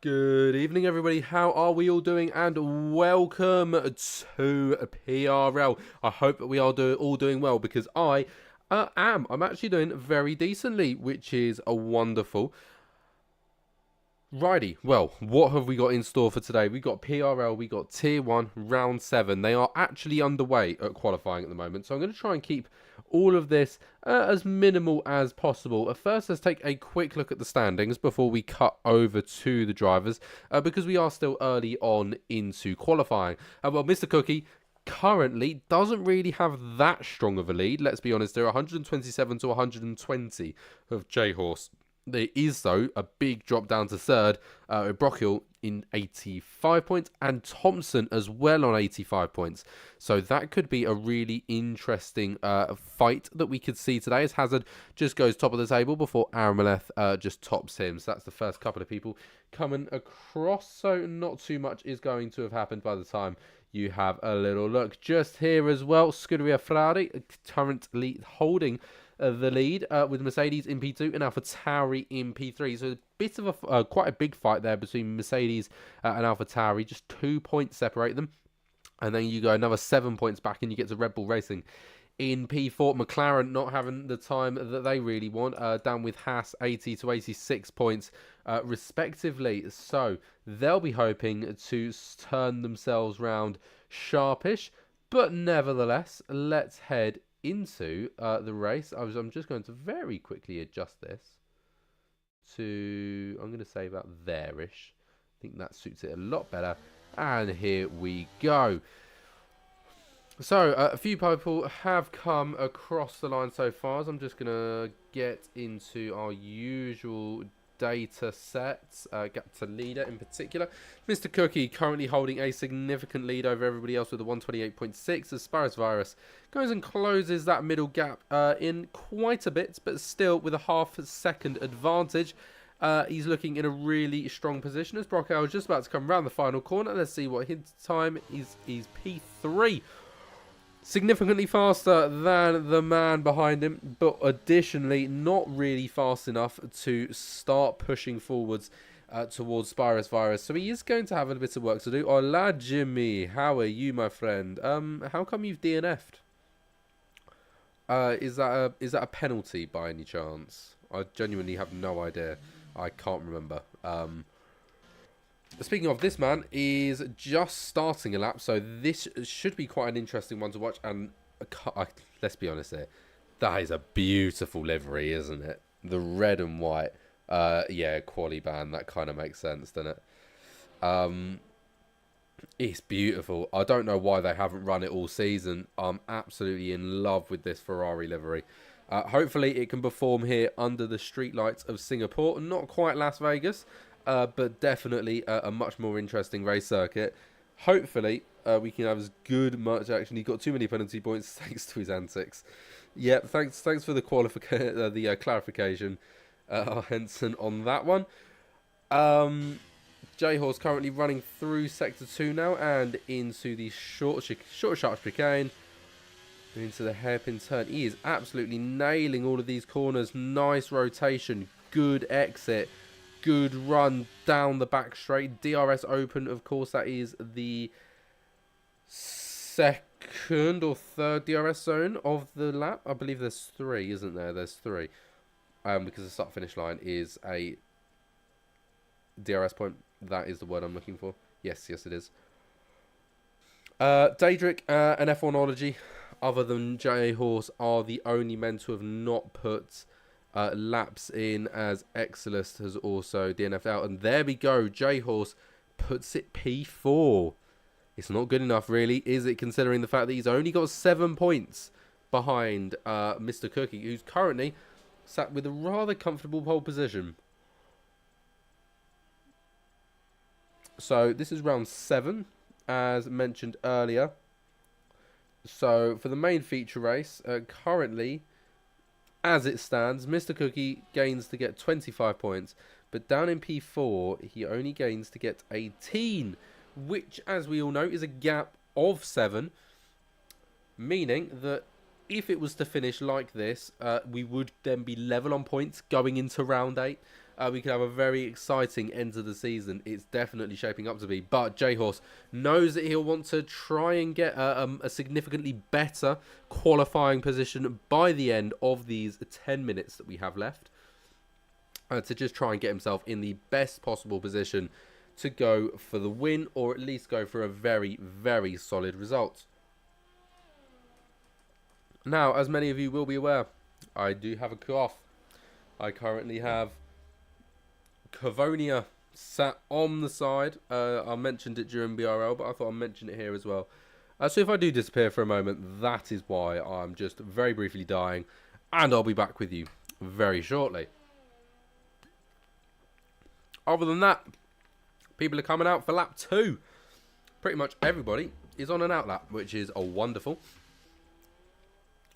Good evening, everybody. How are we all doing? And welcome to PRL. I hope that we are all doing well because I am. I'm actually doing very decently, which is a wonderful. Righty, well, what have we got in store for today? We got PRL, we got Tier 1, Round 7. They are actually underway at qualifying at the moment, so I'm going to try and keep all of this as minimal as possible. First, let's take a quick look at the standings before we cut over to the drivers, because we are still early on into qualifying. Well, Mr. Cookie currently doesn't really have that strong of a lead, let's be honest. They're 127 to 120 of J-Horse. There is, though, a big drop down to third with Brockhill in 85 points and Thompson as well on 85 points. So that could be a really interesting fight that we could see today as Hazard just goes top of the table before Aramaleth just tops him. So that's the first couple of people coming across. So not too much is going to have happened by the time you have a little look. Just here as well, Scuderia Ferrari currently holding the lead with Mercedes in P2 and AlphaTauri in P3. So a bit of a quite a big fight there between Mercedes and AlphaTauri. Just 2 points separate them. And then you go another 7 points back and you get to Red Bull Racing in P4. McLaren not having the time that they really want. Down with Haas 80 to 86 points respectively. So they'll be hoping to turn themselves round sharpish. But nevertheless, let's head into the race. I'm just going to very quickly adjust this to, I'm going to say about there-ish. I think that suits it a lot better. And here we go. So, a few people have come across the line so far. So I'm just going to get into our usual data sets, gap to leader in particular. Mr. Cookie currently holding a significant lead over everybody else with a 128.6 as Sparrows Virus goes and closes that middle gap in quite a bit, but still with a half-second advantage. He's looking in a really strong position as Brockwell is just about to come around the final corner. Let's see what his time is. He's P3. Significantly faster than the man behind him, but additionally not really fast enough to start pushing forwards towards Spirus Virus. So he is going to have a bit of work to do. Hola Jimmy, how are you, my friend? How come you've DNF'd? Is that a penalty by any chance? I genuinely have no idea. I can't remember. Speaking of, this man is just starting a lap, so this should be quite an interesting one to watch. And let's be honest here, that is a beautiful livery, isn't it? The red and white. Yeah, quali band. That kind of makes sense, doesn't it? It's beautiful. I don't know why they haven't run it all season. I'm absolutely in love with this Ferrari livery. Hopefully, it can perform here under the streetlights of Singapore. Not quite Las Vegas. But definitely a much more interesting race circuit. Hopefully, we can have as good much action. He got too many penalty points thanks to his antics. Yeah, thanks for the clarification, Henson, on that one. J-Horse currently running through Sector 2 now and into the short sharp chicane. Into the hairpin turn. He is absolutely nailing all of these corners. Nice rotation. Good exit. Good run down the back straight. DRS open, of course, that is the second or third DRS zone of the lap. I believe there's three, isn't there? There's three. Because the start-finish line is a DRS point. That is the word I'm looking for. Yes, it is. Daedric and F1ology, other than J-Horse, are the only men to have not put laps in, as Exilus has also DNF'd out. And there we go. J-Horse puts it P4. It's not good enough, really, is it, considering the fact that he's only got 7 points behind Mr. Cookie, who's currently sat with a rather comfortable pole position. So this is round 7, as mentioned earlier. So for the main feature race, currently, as it stands, Mr. Cookie gains to get 25 points, but down in P4, he only gains to get 18, which, as we all know, is a gap of 7, meaning that if it was to finish like this, we would then be level on points going into round 8. we could have a very exciting end to the season. It's definitely shaping up to be. But J-Horse knows that he'll want to try and get a significantly better qualifying position by the end of these 10 minutes that we have left. To just try and get himself in the best possible position to go for the win, or at least go for a very, very solid result. Now, as many of you will be aware, I do have a cough. I currently have Cavonia sat on the side. I mentioned it during PRL, but I thought I'd mention it here as well. So if I do disappear for a moment, that is why. I'm just very briefly dying, and I'll be back with you very shortly. Other than that, people are coming out for lap 2. Pretty much everybody is on an out lap, which is a wonderful,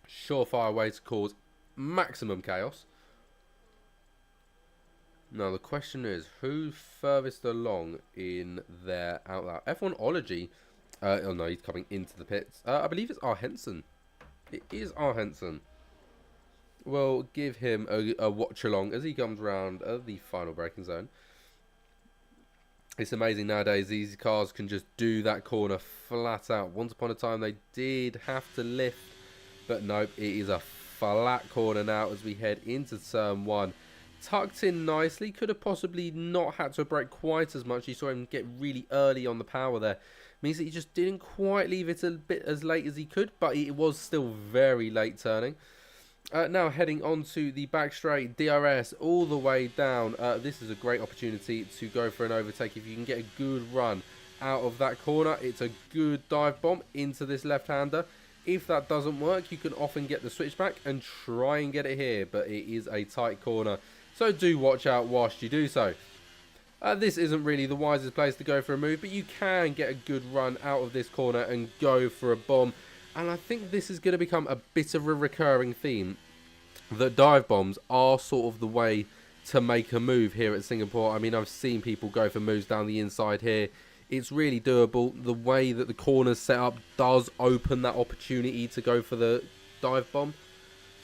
surefire way to cause maximum chaos. Now the question is, who's furthest along in their out lap? F1ology. Oh no, he's coming into the pits. I believe it's R. Henson. It is R. Henson. We'll give him a watch along as he comes around the final braking zone. It's amazing nowadays, these cars can just do that corner flat out. Once upon a time they did have to lift, but nope, it is a flat corner now as we head into turn 1. Tucked in nicely, could have possibly not had to brake quite as much. You saw him get really early on the power there. Means that he just didn't quite leave it a bit as late as he could, but it was still very late turning. Now heading on to the back straight, DRS all the way down. This is a great opportunity to go for an overtake. If you can get a good run out of that corner, it's a good dive bomb into this left-hander. If that doesn't work, you can often get the switchback and try and get it here, but it is a tight corner. So do watch out whilst you do so. This isn't really the wisest place to go for a move, but you can get a good run out of this corner and go for a bomb. And I think this is going to become a bit of a recurring theme, that dive bombs are sort of the way to make a move here at Singapore. I mean, I've seen people go for moves down the inside here. It's really doable. The way that the corner's set up does open that opportunity to go for the dive bomb.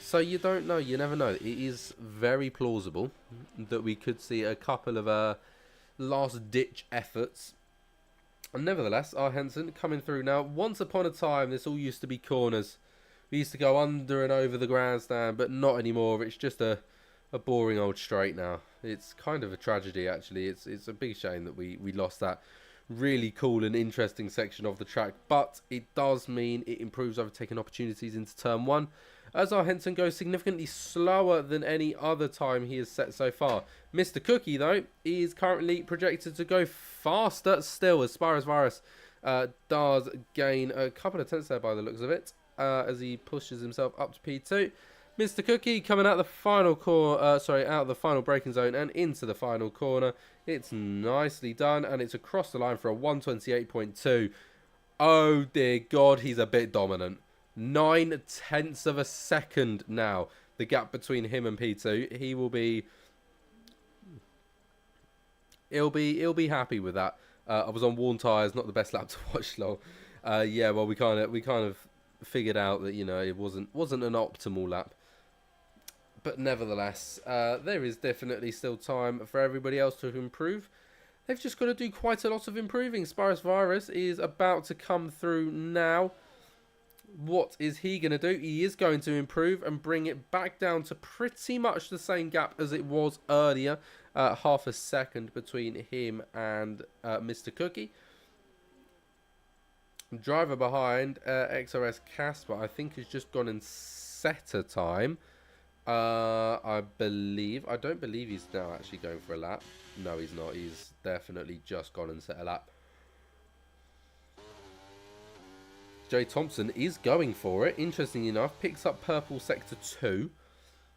So you don't know, you never know. It is very plausible that we could see a couple of last ditch efforts. And nevertheless, R. Henson coming through now. Once upon a time, this all used to be corners. We used to go under and over the grandstand, but not anymore. It's just a boring old straight now. It's kind of a tragedy, actually. It's a big shame that we lost that really cool and interesting section of the track. But it does mean it improves overtaking opportunities into turn 1. As our Henson goes significantly slower than any other time he has set so far. Mr. Cookie, though, is currently projected to go faster still, as Spyros Virus does gain a couple of tenths there by the looks of it, as he pushes himself up to P2. Mr. Cookie coming out the final out of the final braking zone and into the final corner. It's nicely done, and it's across the line for a 128.2. Oh dear God, he's a bit dominant. 9/10 of a second now, the gap between him and P2. He'll be happy with that. I was on worn tyres, not the best lap to watch, lol. Yeah, well, we kind of figured out that, you know, it wasn't an optimal lap. But nevertheless, there is definitely still time for everybody else to improve. They've just got to do quite a lot of improving. Spyros Virus is about to come through now. What is he going to do? He is going to improve and bring it back down to pretty much the same gap as it was earlier. Half a second between him and Mr. Cookie. Driver behind, XRS Casper, I think has just gone and set a time. I don't believe he's now actually going for a lap. No, he's not. He's definitely just gone and set a lap. Jay Thompson is going for it. Interestingly enough, picks up purple sector 2.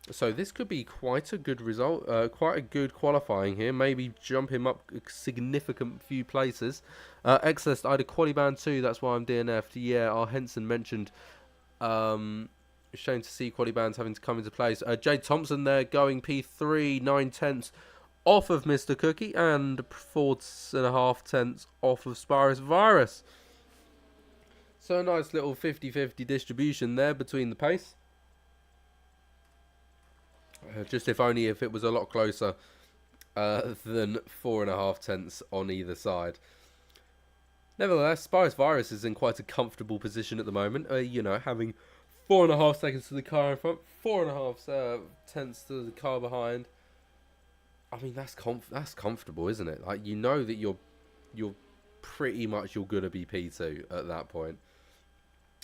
So this could be quite a good result. Quite a good qualifying here. Maybe jump him up a significant few places. Excellent. I had a quali band 2. That's why I'm DNF'd. Yeah, our Henson mentioned. Shame to see quali bands having to come into place. Jay Thompson there going P3, 9/10 off of Mr. Cookie and 4.5 off of Spyros Virus. So a nice little 50-50 distribution there between the pace. Just if only if it was a lot closer, than 4.5 tenths on either side. Nevertheless, Spirus Virus is in quite a comfortable position at the moment. You know, having 4.5 seconds to the car in front, 4.5 tenths to the car behind. I mean, that's comfortable, isn't it? Like, you know that you're pretty much you're gonna be P2 at that point.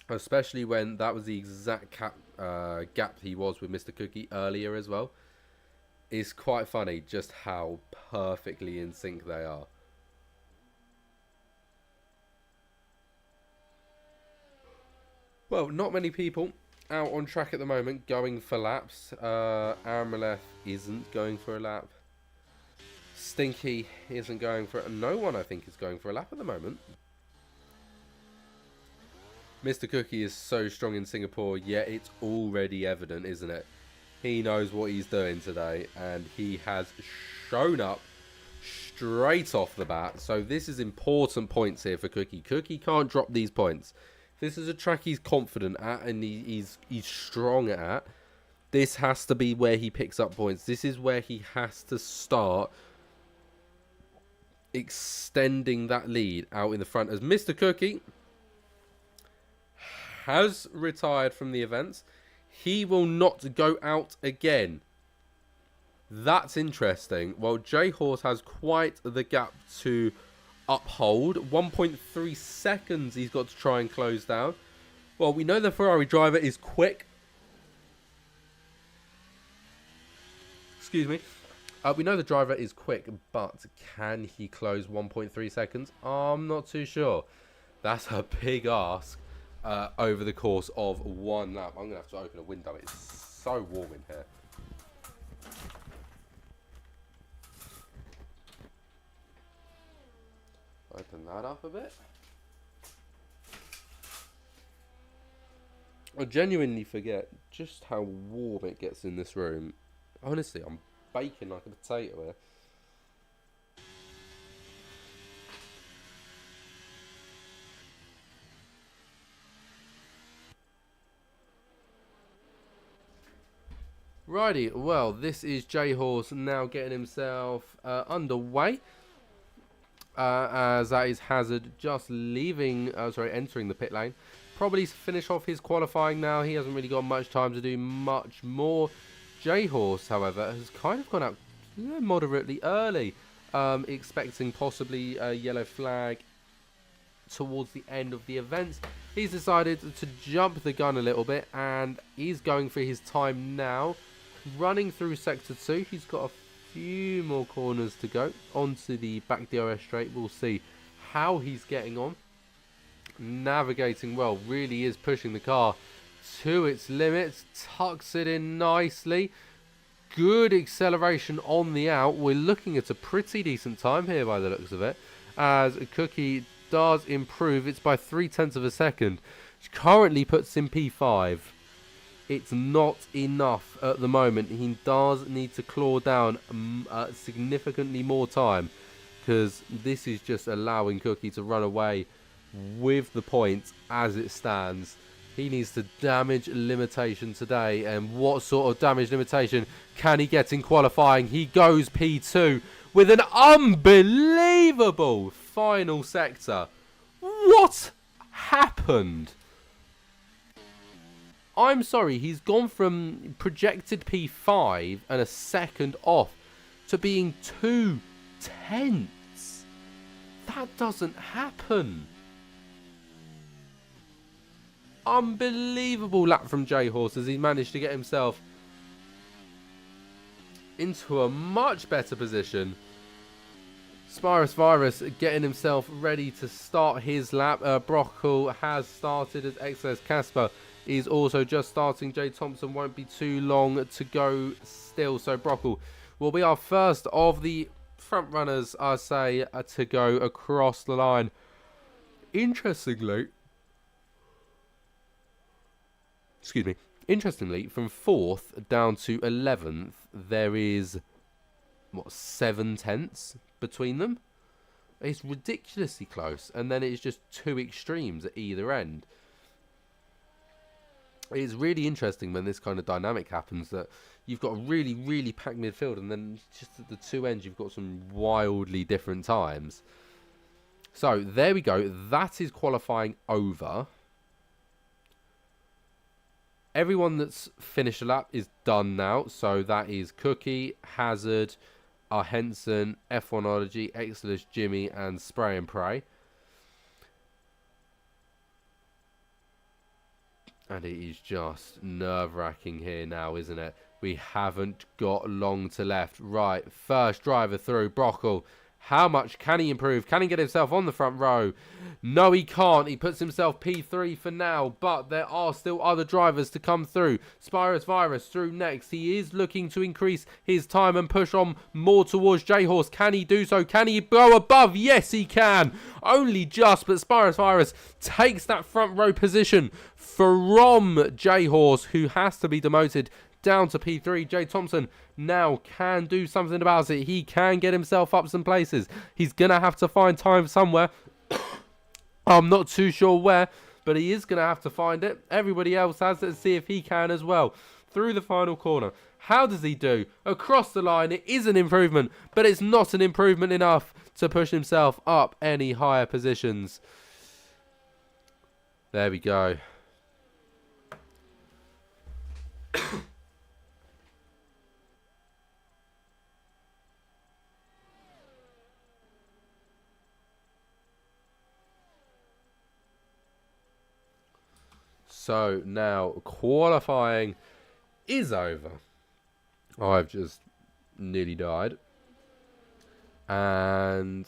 Especially when that was the exact gap he was with Mr. Cookie earlier as well. It's quite funny just how perfectly in sync they are. Well, not many people out on track at the moment going for laps. Armaleth isn't going for a lap. Stinky isn't going for it. No one, I think, is going for a lap at the moment. Mr. Cookie is so strong in Singapore, yet it's already evident, isn't it? He knows what he's doing today, and he has shown up straight off the bat. So this is important points here for Cookie. Cookie can't drop these points. This is a track he's confident at and he's strong at. This has to be where he picks up points. This is where he has to start extending that lead out in the front, as Mr. Cookie has retired from the events. He will not go out again. That's interesting. Well, J-Horse has quite the gap to uphold. 1.3 seconds he's got to try and close down. Well, we know the Ferrari driver is quick. Excuse me. We know the driver is quick, but can he close 1.3 seconds? I'm not too sure. That's a big ask over the course of one lap. I'm going to have to open a window. It's so warm in here. Open that up a bit. I genuinely forget just how warm it gets in this room. Honestly, I'm baking like a potato here. Righty, well, this is J-Horse now getting himself underway. As that is Hazard just leaving, entering the pit lane. Probably finish off his qualifying now. He hasn't really got much time to do much more. J-Horse, however, has kind of gone out moderately early, expecting possibly a yellow flag towards the end of the event. He's decided to jump the gun a little bit, and he's going for his time now. Running through Sector 2, he's got a few more corners to go onto the back DRS straight. We'll see how he's getting on. Navigating well, really is pushing the car to its limits, tucks it in nicely. Good acceleration on the out. We're looking at a pretty decent time here by the looks of it, as Cookie does improve. It's by 0.3 of a second, which currently puts him P5. It's not enough at the moment. He does need to claw down significantly more time, because this is just allowing Cookie to run away with the points as it stands. He needs to damage limitation today, and what sort of damage limitation can he get in qualifying? He goes P2 with an unbelievable final sector. What happened? I'm sorry, he's gone from projected P5 and a second off to being 2/10. That doesn't happen. Unbelievable lap from J-Horse as he managed to get himself into a much better position. Spirus Virus getting himself ready to start his lap. Brockle has started as XS Casper is also just starting. Jay Thompson won't be too long to go still. So Brockle will be our first of the front runners, I say, to go across the line. Interestingly, from 4th down to 11th, there is, 7/10 between them? It's ridiculously close, and then it's just two extremes at either end. It's really interesting when this kind of dynamic happens, that you've got a really, really packed midfield, and then just at the two ends, you've got some wildly different times. So, there we go. That is qualifying over. Everyone that's finished a lap is done now. So, that is Cookie, Hazard, Henson, F1ology, Exodus, Jimmy, and Spray and Pray. And it is just nerve-wracking here now, isn't it? We haven't got long to left. Right, first driver through, Brockle. How much can he improve? Can he get himself on the front row? No, he can't. He puts himself P3 for now, but there are still other drivers to come through. Spirus Virus through next. He is looking to increase his time and push on more towards J-Horse. Can he do so? Can he go above? Yes, he can. Only just, but Spirus Virus takes that front row position from J-Horse, who has to be demoted down to P3. Jay Thompson now can do something about it. He can get himself up some places. He's going to have to find time somewhere. I'm not too sure where, but he is going to have to find it. Everybody else has to see if he can as well. Through the final corner. How does he do? Across the line, it is an improvement, but it's not an improvement enough to push himself up any higher positions. There we go. So now qualifying is over. I've just nearly died. And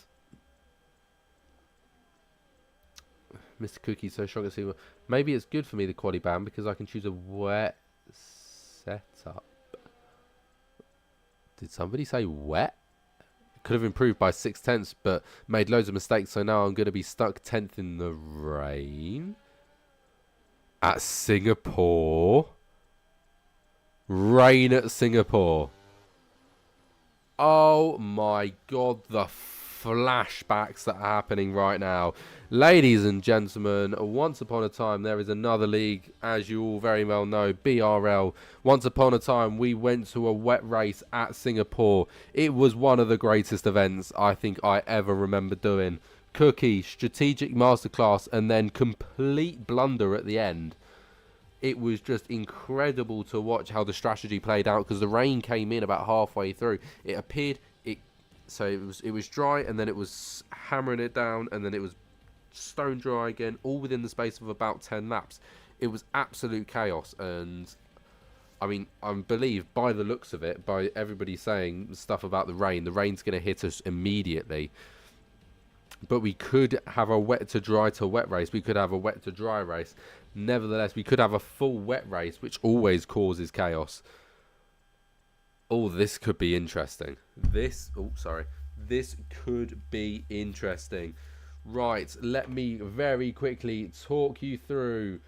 Mr. Cookie's so shocked to see. Maybe it's good for me, the quali ban, because I can choose a wet setup. Did somebody say wet? Could have improved by 6/10, but made loads of mistakes. So now I'm going to be stuck 10th in the rain. At Singapore. Rain at Singapore. Oh my god, the flashbacks that are happening right now. Ladies and gentlemen, once upon a time there is another league, as you all very well know, PRL. Once upon a time we went to a wet race at Singapore. It was one of the greatest events I think I ever remember doing. Cookie, strategic masterclass, and then complete blunder at the end. It was just incredible to watch how the strategy played out, because the rain came in about halfway through. It appeared, so it was dry, and then it was hammering it down, and then it was stone dry again, all within the space of about 10 laps. It was absolute chaos, and I mean, I believe by the looks of it, by everybody saying stuff about the rain's going to hit us immediately. But we could have a wet to dry to wet race. We could have a wet to dry race. Nevertheless, we could have a full wet race, which always causes chaos. Oh, this could be interesting. This could be interesting. Right, let me very quickly talk you through.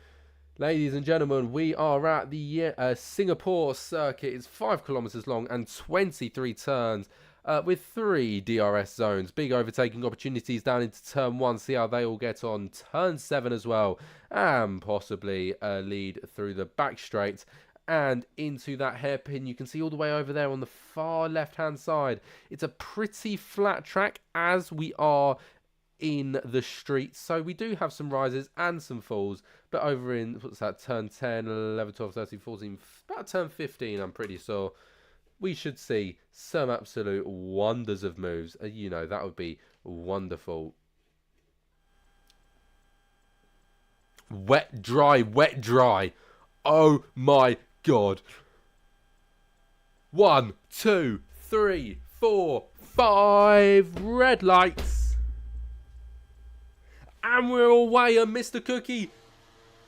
Ladies and gentlemen, we are at the Singapore circuit. It's 5 kilometers long and 23 turns. With 3 DRS zones. Big overtaking opportunities down into turn 1. See how they all get on. Turn 7 as well. And possibly a lead through the back straight. And into that hairpin. You can see all the way over there on the far left-hand side. It's a pretty flat track as we are in the street. So we do have some rises and some falls. But over in, what's that, turn 10, 11, 12, 13, 14, about turn 15, I'm pretty sure. We should see some absolute wonders of moves. You know, that would be wonderful. Wet, dry, wet, dry. Oh my god. 1, 2, 3, 4, 5 red lights. And we're away, and Mr. Cookie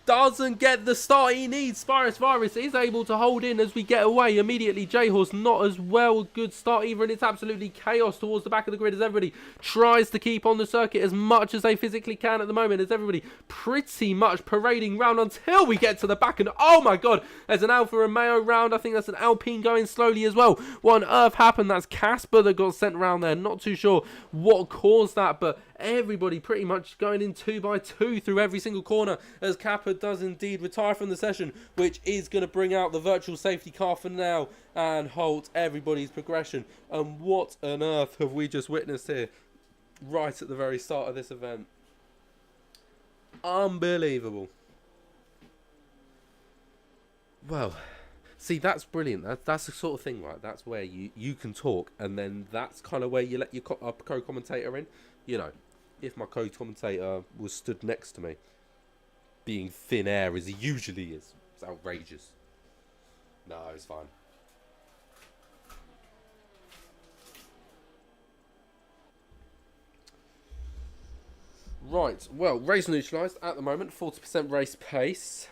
doesn't get the start he needs. Spirus Virus is able to hold in as we get away immediately. J-Horse not as well. Good start either, and it's absolutely chaos towards the back of the grid as everybody tries to keep on the circuit as much as they physically can at the moment, as everybody pretty much parading round until we get to the back. And oh my god, there's an Alfa Romeo round. I think that's an Alpine going slowly as well. What on earth happened? That's Casper that got sent around there. Not too sure what caused that, but everybody pretty much going in 2 by 2 through every single corner as Kappa does indeed retire from the session, which is going to bring out the virtual safety car for now and halt everybody's progression. And what on earth have we just witnessed here right at the very start of this event? Unbelievable. Well, see, that's brilliant. That's the sort of thing, right? That's where you can talk, and then that's kind of where you let your co-commentator in. You know, if my co-commentator was stood next to me, being thin air as he usually is, it's outrageous. No, it's fine. Right, well, race neutralised at the moment, 40% race pace.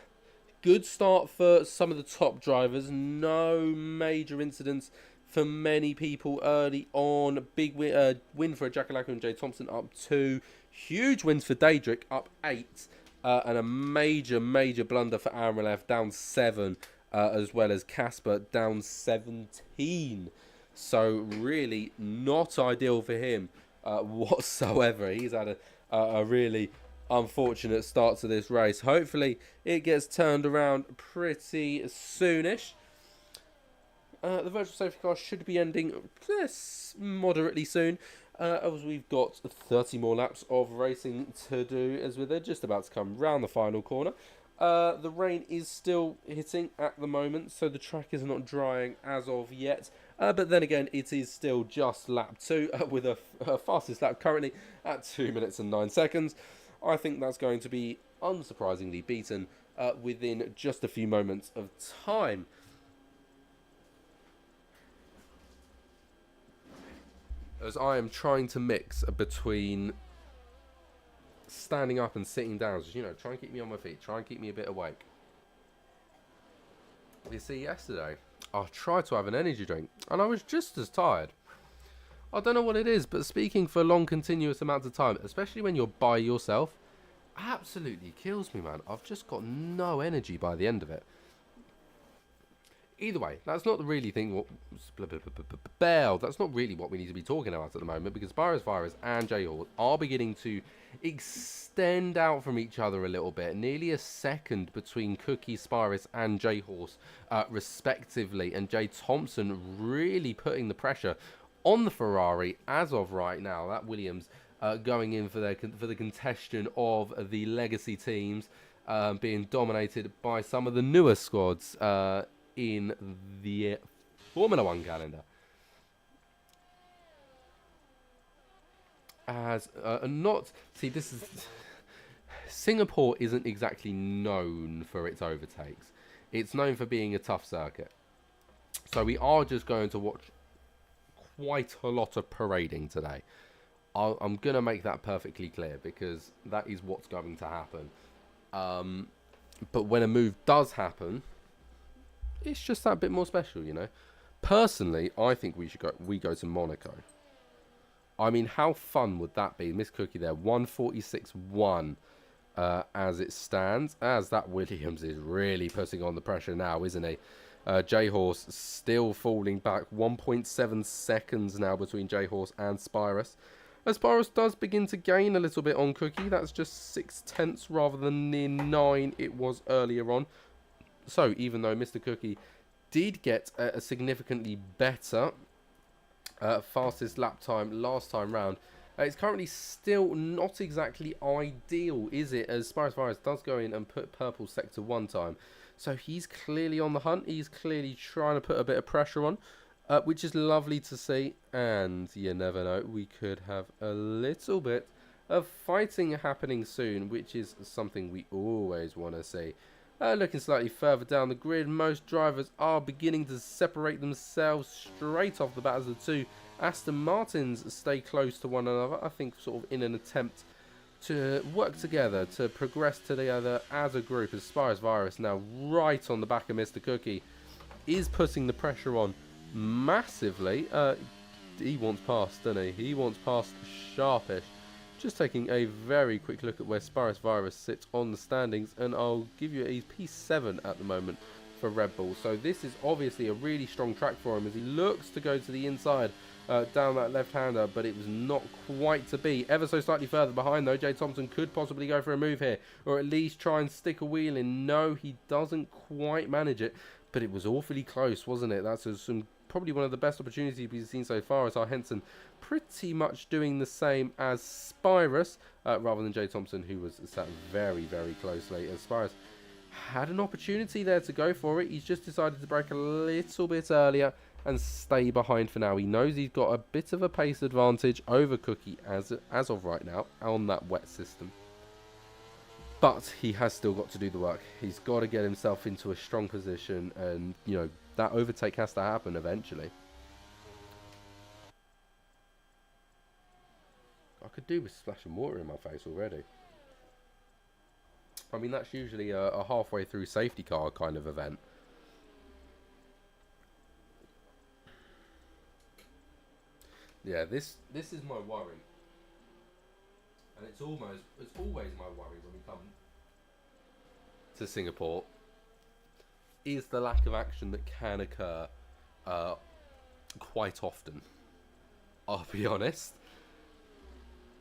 Good start for some of the top drivers. No major incidents for many people early on. Big win for Jackalaka and Jay Thompson, up 2. Huge wins for Daedric, up 8. And a major blunder for Amaralev, down 7. As well as Casper, down 17. So really not ideal for him whatsoever. He's had a really unfortunate start to this race. Hopefully it gets turned around pretty soonish. The virtual safety car should be ending moderately soon, as we've got 30 more laps of racing to do, as we're just about to come round the final corner. The rain is still hitting at the moment, so the track is not drying as of yet. But then again, it is still just lap 2 with a fastest lap currently at 2 minutes and 9 seconds. I think that's going to be unsurprisingly beaten within just a few moments of time. As I am trying to mix between standing up and sitting down, just, you know, try and keep me on my feet, try and keep me a bit awake. You see, yesterday I tried to have an energy drink and I was just as tired. I don't know what it is, but speaking for long continuous amounts of time, especially when you're by yourself, absolutely kills me, man. I've just got no energy by the end of it. Either way, that's not really that's not really what we need to be talking about at the moment, because Spyros Virus and J-Horse are beginning to extend out from each other a little bit. Nearly a second between Cookie, Spyros and J-Horse respectively, and Jay Thompson really putting the pressure on the Ferrari as of right now. That Williams going in for the contention of the legacy teams, being dominated by some of the newer squads in the Formula 1 calendar. As this is Singapore isn't exactly known for its overtakes. It's known for being a tough circuit. So we are just going to watch quite a lot of parading today. I'm going to make that perfectly clear, because that is what's going to happen. But when a move does happen, it's just that bit more special, you know. Personally, I think we go to Monaco. I mean, how fun would that be? Miss Cookie there, 146.1 as it stands. As that Williams is really putting on the pressure now, isn't he? J-Horse still falling back. 1.7 seconds now between J-Horse and Spyros. As Spyros does begin to gain a little bit on Cookie. That's just 0.6 rather than near 9 it was earlier on. So even though Mr. Cookie did get a significantly better fastest lap time last time round, it's currently still not exactly ideal, is it? As Spyros Virus does go in and put purple sector 1 time. So he's clearly on the hunt. He's clearly trying to put a bit of pressure on, which is lovely to see. And you never know, we could have a little bit of fighting happening soon, which is something we always want to see. Looking slightly further down the grid, most drivers are beginning to separate themselves straight off the bat as the two Aston Martins stay close to one another. I think sort of in an attempt to work together, to progress together as a group, as Spyros Virus now right on the back of Mr. Cookie is putting the pressure on massively. He wants past, doesn't he? He wants past sharpish. Just taking a very quick look at where Spyros Virus sits on the standings, and I'll give you a P7 at the moment for Red Bull. So this is obviously a really strong track for him as he looks to go to the inside down that left-hander, but it was not quite to be. Ever so slightly further behind, though, Jay Thompson could possibly go for a move here, or at least try and stick a wheel in. No, he doesn't quite manage it, but it was awfully close, wasn't it? That's probably one of the best opportunities we've seen so far, as our Henson pretty much doing the same as Spirus, rather than Jay Thompson, who was sat very, very closely. As Spirus had an opportunity there to go for it, he's just decided to brake a little bit earlier and stay behind for now. He knows he's got a bit of a pace advantage over Cookie as of right now on that wet system. But he has still got to do the work. He's got to get himself into a strong position, and, you know, that overtake has to happen eventually. I could do with splashing water in my face already. I mean, that's usually a halfway through safety car kind of event. Yeah, this is my worry. And it's always my worry when we come to Singapore, is the lack of action that can occur quite often. I'll be honest.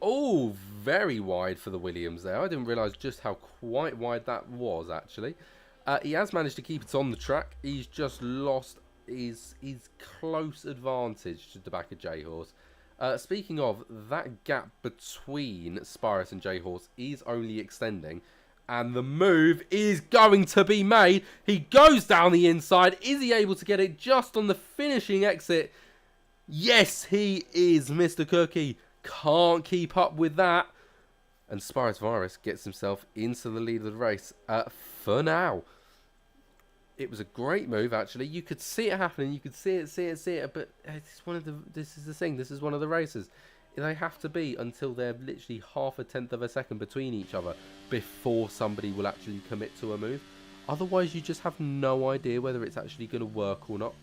Oh, very wide for the Williams there. I didn't realise just how quite wide that was, actually. He has managed to keep it on the track. He's just lost his close advantage to the back of J-Horse. Speaking of, that gap between Spirus and J-Horse is only extending. And the move is going to be made. He goes down the inside. Is he able to get it just on the finishing exit? Yes, he is, Mr. Cookie. Can't keep up with that. And Spirus Virus gets himself into the lead of the race for now. It was a great move, actually. You could see it happening. You could see it. But this is the thing. This is one of the races. They have to be until they're literally half a tenth of a second between each other before somebody will actually commit to a move. Otherwise, you just have no idea whether it's actually going to work or not.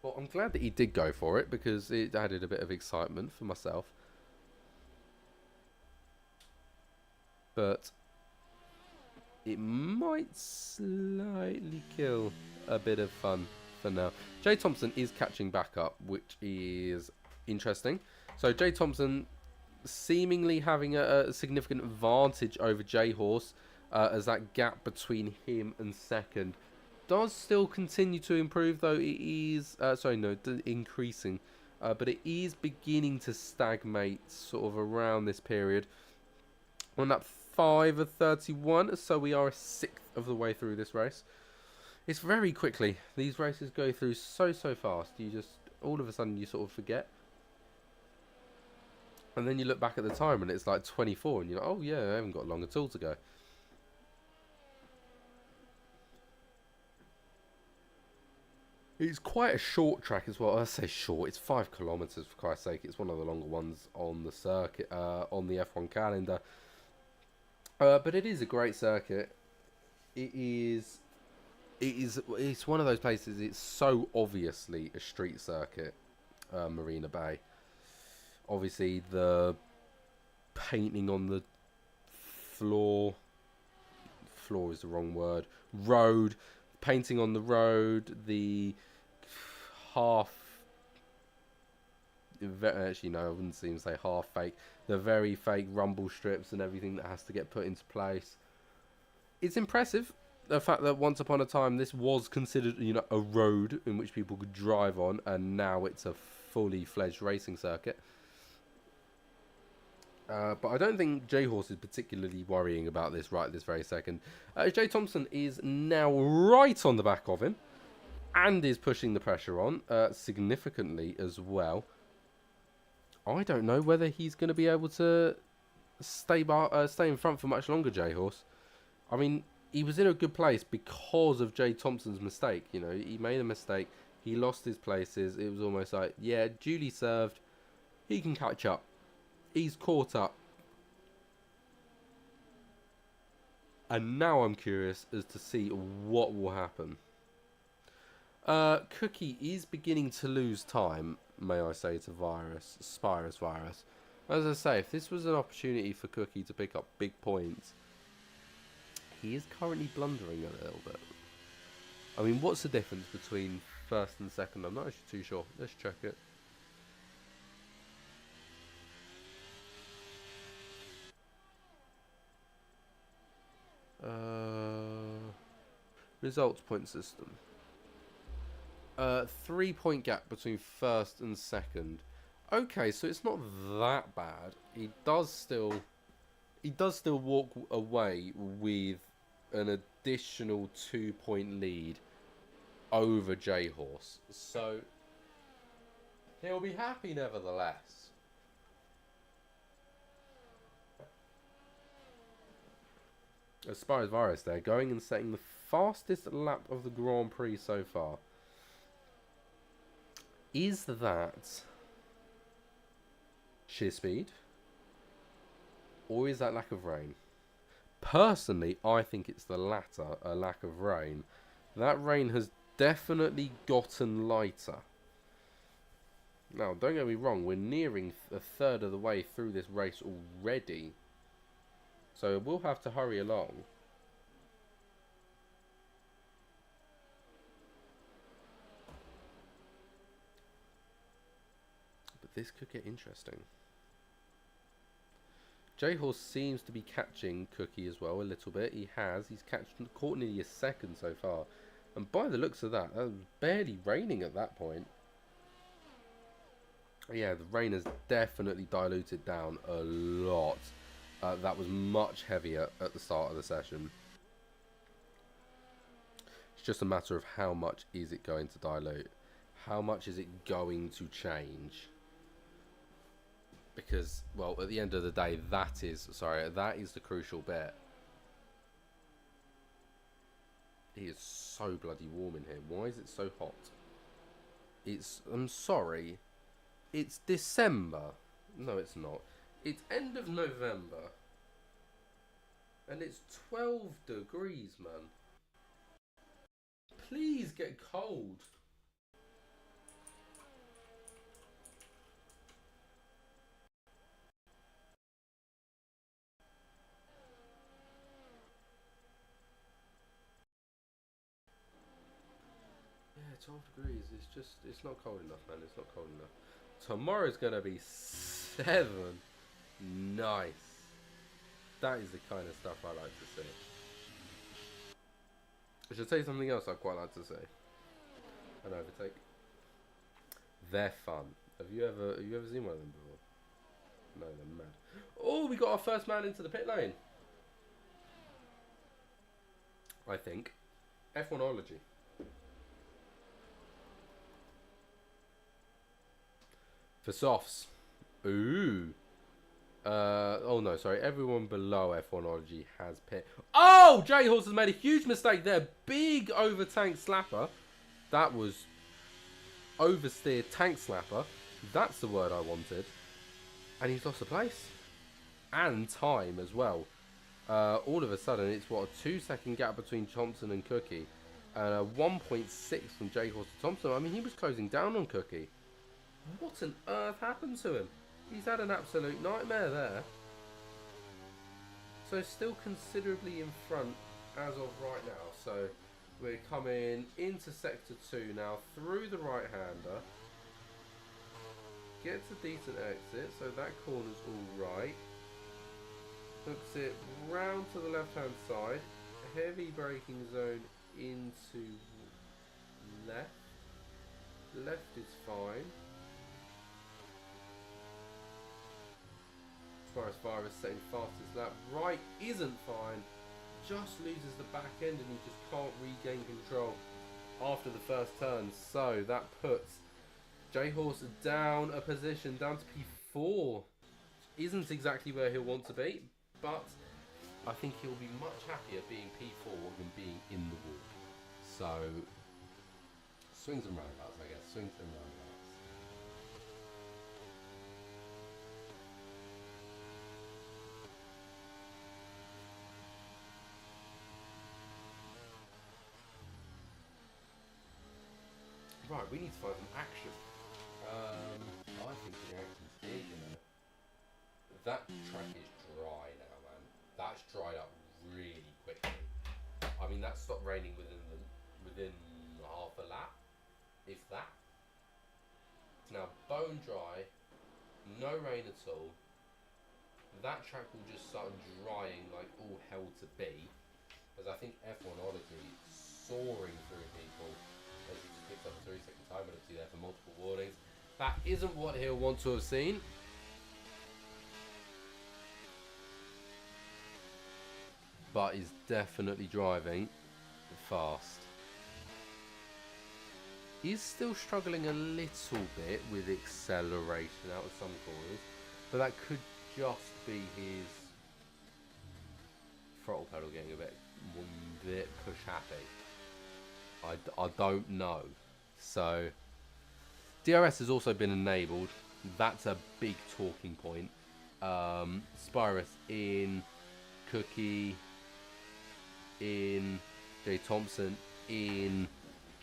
Well, I'm glad that he did go for it, because it added a bit of excitement for myself. But it might slightly kill a bit of fun for now. Jay Thompson is catching back up, which is interesting. So Jay Thompson seemingly having a significant advantage over J-Horse, as that gap between him and second does still continue to improve, though it is increasing, but it is beginning to stagnate sort of around this period on that 5 of 31. So we are a sixth of the way through this race. It's very quickly. These races go through so fast. You just, all of a sudden, you sort of forget. And then you look back at the time and it's like 24 and you're like, oh yeah, I haven't got long at all to go. It's quite a short track as well. I say short, it's 5 kilometers for Christ's sake. It's one of the longer ones on the circuit, on the F1 calendar. But it is a great circuit. It's one of those places, it's so obviously a street circuit, Marina Bay. Obviously, the painting on the floor is the wrong word, road, painting on the road, the actually no, I wouldn't even say half fake, the very fake rumble strips and everything that has to get put into place. It's impressive, the fact that once upon a time this was considered, you know, a road in which people could drive on, and now it's a fully fledged racing circuit. But I don't think J-Horse is particularly worrying about this right this very second. Jay Thompson is now right on the back of him and is pushing the pressure on significantly as well. I don't know whether he's going to be able to stay in front for much longer, J-Horse. I mean, he was in a good place because of Jay Thompson's mistake. You know, he made a mistake. He lost his places. It was almost like, yeah, duly served. He can catch up. He's caught up. And now I'm curious as to see what will happen. Cookie is beginning to lose time, may I say, to Spirus Virus. As I say, if this was an opportunity for Cookie to pick up big points, he is currently blundering a little bit. I mean, what's the difference between first and second? I'm not actually too sure. Let's check it. Results point system. 3 point gap between first and second. Okay, so it's not that bad. He does still walk away with an additional 2 point lead over J-Horse. So he'll be happy nevertheless. As far as Varus there, going and setting the fastest lap of the Grand Prix so far. Is that sheer speed? Or is that lack of rain? Personally, I think it's the latter, a lack of rain. That rain has definitely gotten lighter. Now, don't get me wrong, we're nearing a third of the way through this race already. So we'll have to hurry along. But this could get interesting. J-Horse seems to be catching Cookie as well a little bit. He's caught nearly a second so far. And by the looks of that was barely raining at that point. Yeah, the rain has definitely diluted down a lot. That was much heavier at the start of the session. It's just a matter of how much is it going to dilute. How much is it going to change? Because, well, at the end of the day, that is the crucial bit. It is so bloody warm in here. Why is it so hot? I'm sorry. It's December. No, it's not. It's end of November. And it's 12 degrees, man. Please get cold. Yeah, 12 degrees. It's not cold enough, man. It's not cold enough. Tomorrow's going to be 7. Nice. That is the kind of stuff I like to see. I should say something else I'd quite like to say. An overtake. They're fun. Have you ever seen one of them before? No, they're mad. Oh, we got our first man into the pit lane. I think. F1ology. For softs. Ooh. Oh no, sorry. Everyone below F1ology has pit. Oh! J-Horse has made a huge mistake there. Big over-tank slapper. That was oversteer tank slapper. That's the word I wanted. And he's lost a place. And time as well. All of a sudden, it's what, a 2-second gap between Thompson and Cookie. And a 1.6 from J-Horse to Thompson. I mean, he was closing down on Cookie. What on earth happened to him? He's had an absolute nightmare there. So still considerably in front as of right now. So we're coming into sector 2 now through the right-hander. Gets a decent exit, so that corner's all right. Hooks it round to the left-hand side. Heavy braking zone into left. Left is fine. As far as setting fastest lap, right isn't fine, just loses the back end and he just can't regain control after the first turn. So that puts J-Horse down a position, down to P4. Isn't exactly where he'll want to be, but I think he'll be much happier being P4 than being in the wall. So swings and roundabouts, I guess. Swings and roundabouts. Right, we need to find some action. I think the action's here, you know. That track is dry now, man. That's dried up really quickly. I mean, that stopped raining within half a lap, if that. It's now bone dry, no rain at all. That track will just start drying like all hell to be, because I think F1ology soaring through people as he just picked up a 3-second time penalty there for multiple warnings. That isn't what he'll want to have seen. But is definitely driving fast. He's still struggling a little bit with acceleration out of some corners, but that could just be his throttle pedal getting a bit push happy. I don't know. So DRS has also been enabled. That's a big talking point. Spirus in, Cookie in, Jay Thompson in,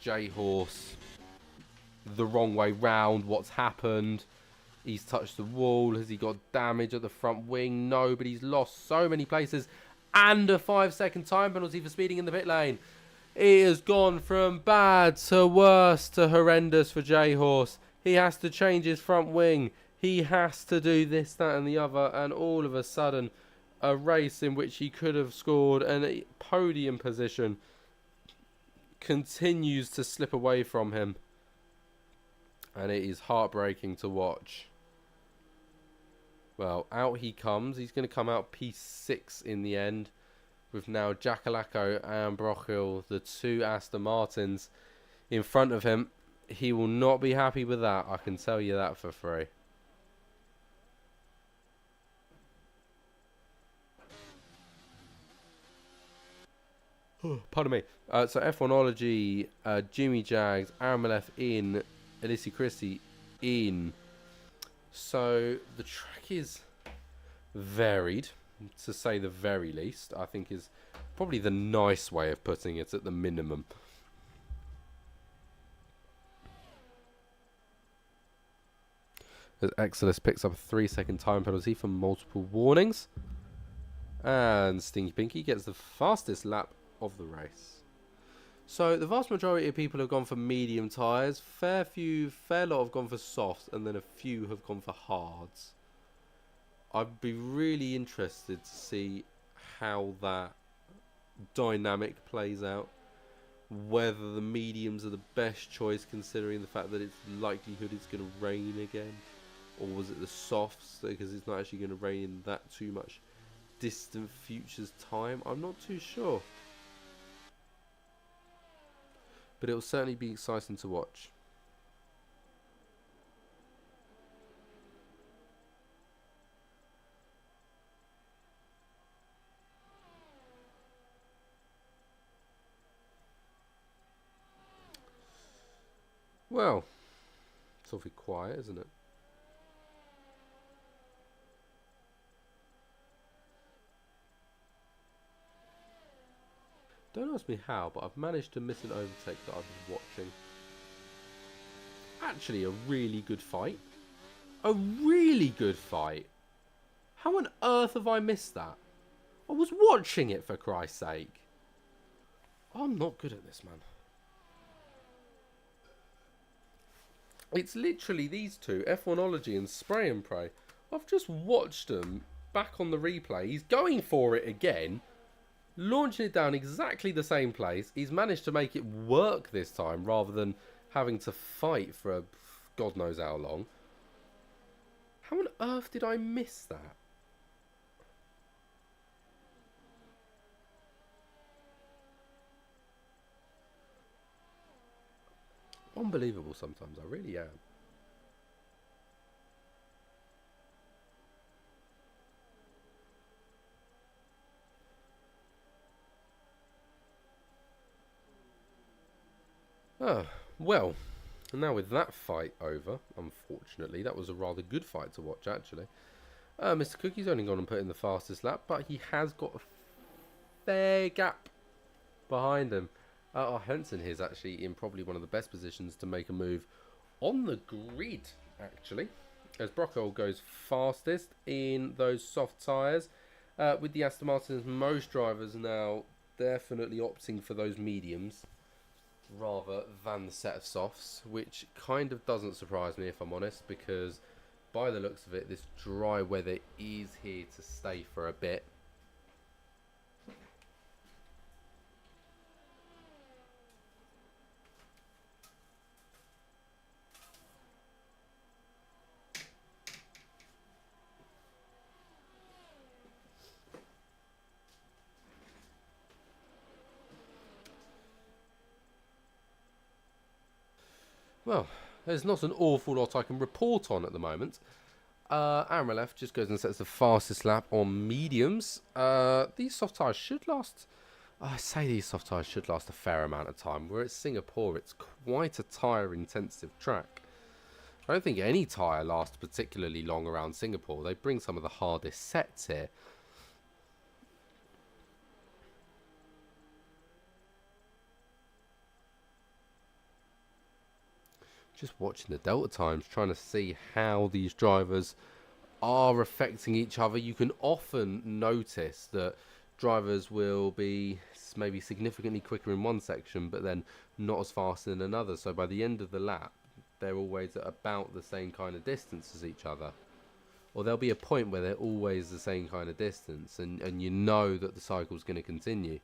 J Horse the wrong way round. What's happened? He's touched the wall. Has he got damage at the front wing? No, but he's lost so many places. And a 5-second time penalty for speeding in the pit lane. It has gone from bad to worse to horrendous for J Horse. He has to change his front wing. He has to do this, that and the other. And all of a sudden, a race in which he could have scored a podium position continues to slip away from him. And it is heartbreaking to watch. Well, out he comes. He's going to come out P6 in the end, with now Jackalacco and Brochil, the two Aston Martins, in front of him. He will not be happy with that. I can tell you that for free. Pardon me. So F1ology, Jimmy Jags, Aaron Malef in, Elise Christie in. So the track is varied, to say the very least. I think is probably the nice way of putting it at the minimum. As Exodus picks up a 3-second time penalty for multiple warnings. And Stinky Pinky gets the fastest lap of the race. So the vast majority of people have gone for medium tyres. Fair lot have gone for softs, and then a few have gone for hards. I'd be really interested to see how that dynamic plays out. Whether the mediums are the best choice, considering the fact that it's likelihood it's going to rain again, or was it the softs because it's not actually going to rain in that too much distant future's time? I'm not too sure. But it will certainly be exciting to watch. Well, it's awfully quiet, isn't it? Don't ask me how, but I've managed to miss an overtake that I was watching. Actually, a really good fight. A really good fight. How on earth have I missed that? I was watching it, for Christ's sake. I'm not good at this, man. It's literally these two, F1ology and Spray and Pray. I've just watched them back on the replay. He's going for it again. Launching it down exactly the same place. He's managed to make it work this time rather than having to fight for God knows how long. How on earth did I miss that? Unbelievable sometimes, I really am. Oh, well, now with that fight over, unfortunately, that was a rather good fight to watch, actually. Mr. Cookie's only gone and put in the fastest lap, but he has got a fair gap behind him. Henson here is actually in probably one of the best positions to make a move on the grid, actually, as Brocco goes fastest in those soft tyres. With the Aston Martins, most drivers now definitely opting for those mediums rather than the set of softs, which kind of doesn't surprise me if I'm honest, because by the looks of it, this dry weather is here to stay for a bit. Well, there's not an awful lot I can report on at the moment. Amarelef just goes and sets the fastest lap on mediums. These soft tyres should last... I say these soft tyres should last a fair amount of time. Where it's Singapore, it's quite a tyre-intensive track. I don't think any tyre lasts particularly long around Singapore. They bring some of the hardest sets here. Just watching the delta times, trying to see how these drivers are affecting each other. You can often notice that drivers will be maybe significantly quicker in one section, but then not as fast in another. So by the end of the lap, they're always at about the same kind of distance as each other. Or there'll be a point where they're always the same kind of distance, and you know that the cycle's going to continue.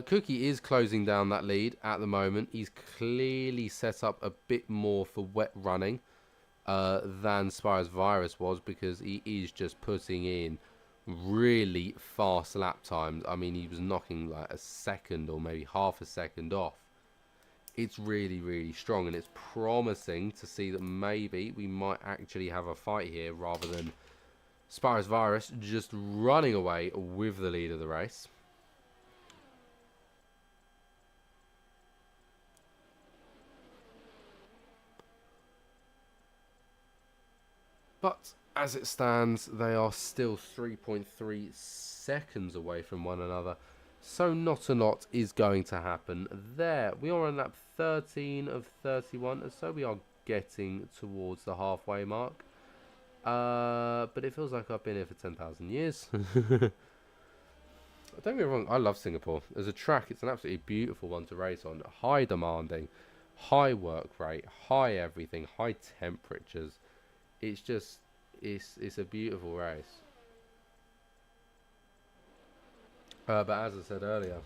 Cookie is closing down that lead at the moment. He's clearly set up a bit more for wet running than Spires Virus was, because he is just putting in really fast lap times. I mean, he was knocking like a second or maybe half a second off. It's really, really strong, and it's promising to see that maybe we might actually have a fight here rather than Spires Virus just running away with the lead of the race. But as it stands, they are still 3.3 seconds away from one another. So not a lot is going to happen there. We are on lap 13 of 31, and so we are getting towards the halfway mark. But it feels like I've been here for 10,000 years. Don't get me wrong, I love Singapore. As a track, it's an absolutely beautiful one to race on. High demanding, high work rate, high everything, high temperatures. It's just, it's a beautiful race. But as I said earlier,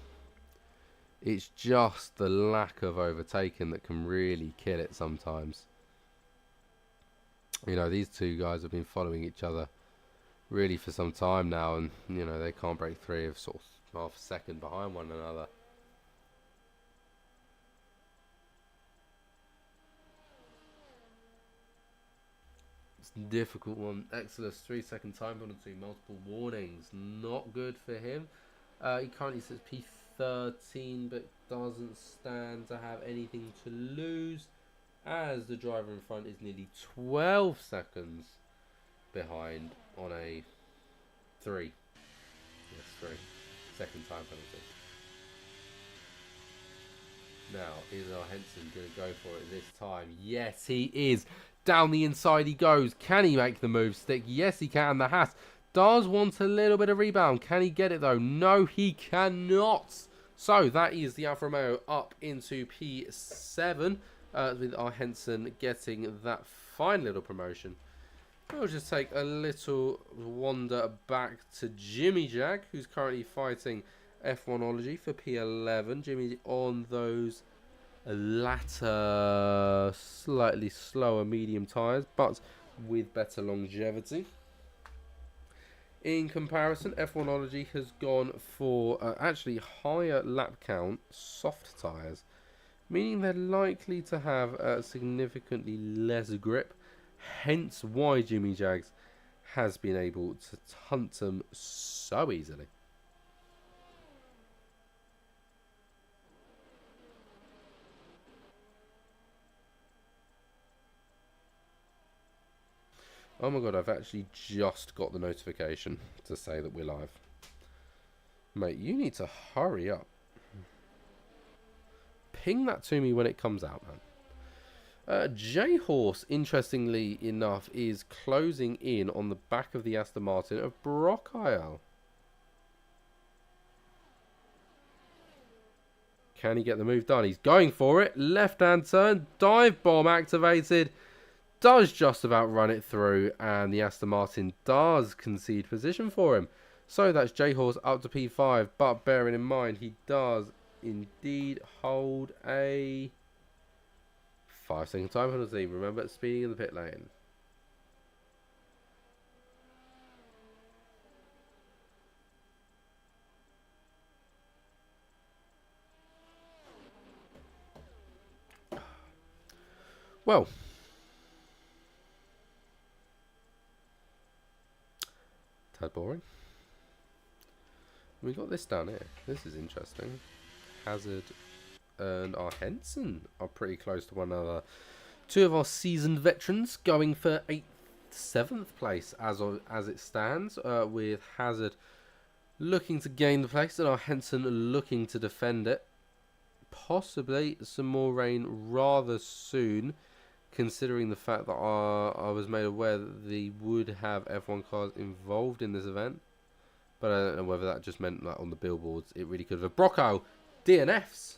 it's just the lack of overtaking that can really kill it sometimes. You know, these two guys have been following each other really for some time now, and, you know, they can't break three of sort of half a second behind one another. Difficult one. Exodus 3-second time penalty, multiple warnings, not good for him. He currently sits P13 but doesn't stand to have anything to lose, as the driver in front is nearly 12 seconds behind on a 3 second time penalty. Now, is our Henson going to go for it this time? Yes, he is. Down the inside he goes. Can he make the move stick? Yes, he can. The Haas does want a little bit of rebound. Can he get it, though? No, he cannot. So, that is the Alfa Romeo up into P7, with our Henson getting that fine little promotion. We'll just take a little wander back to Jimmy Jag, who's currently fighting F1ology for P11. Jimmy on those latter, slightly slower medium tyres, but with better longevity. In comparison, F1ology has gone for actually higher lap count soft tyres, meaning they're likely to have significantly less grip, hence why Jimmy Jags has been able to hunt them so easily. Oh my god, I've actually just got the notification to say that we're live. Mate, you need to hurry up. Ping that to me when it comes out, man. J-Horse, interestingly enough, is closing in on the back of the Aston Martin of Brockile. Can he get the move done? He's going for it. Left-hand turn. Dive bomb activated. Does just about run it through. And the Aston Martin does concede position for him. So that's J-Horse up to P5. But bearing in mind, he does indeed hold a 5-second time penalty. Remember, speeding in the pit lane. Well, tad boring. We got this down here. This is interesting. Hazard and our Henson are pretty close to one another. Two of our seasoned veterans going for 8th, 7th place as it stands, with Hazard looking to gain the place and our Henson looking to defend it. Possibly some more rain rather soon, considering the fact that I was made aware that they would have F1 cars involved in this event. But I don't know whether that just meant that on the billboards it really could have. Brocco DNFs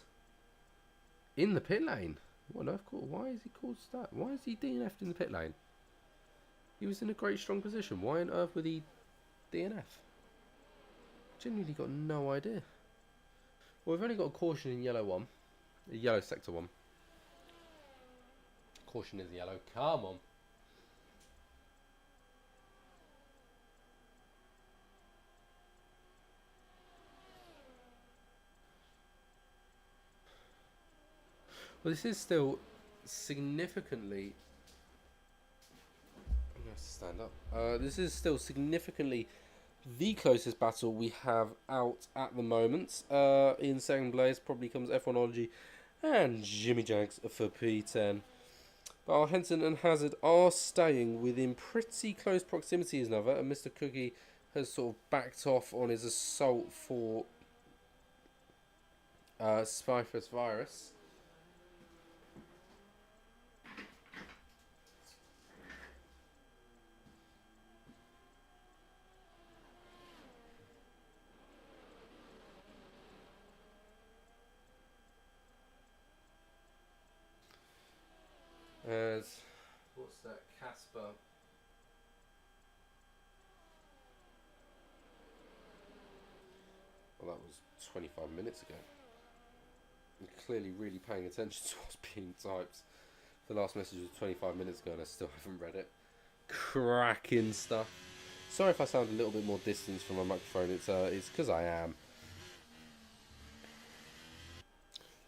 in the pit lane. What on earth? Why is he called that? Why is he DNF'd in the pit lane? He was in a great strong position. Why on earth would he DNF? Genuinely got no idea. Well, we've only got a caution in yellow one. A yellow sector one. Caution is yellow. Come on. Well, this is still significantly... I'm going to stand up. This is still significantly the closest battle we have out at the moment. In second place probably comes F1ology and Jimmy Jags for P10. But our Henson and Hazard are staying within pretty close proximity as another. And Mr. Cookie has sort of backed off on his assault for Spyfus Virus. As what's that? Casper. Well, that was 25 minutes ago. I'm clearly really paying attention to what's being typed. The last message was 25 minutes ago and I still haven't read it. Cracking stuff. Sorry if I sound a little bit more distant from my microphone. It's because I am.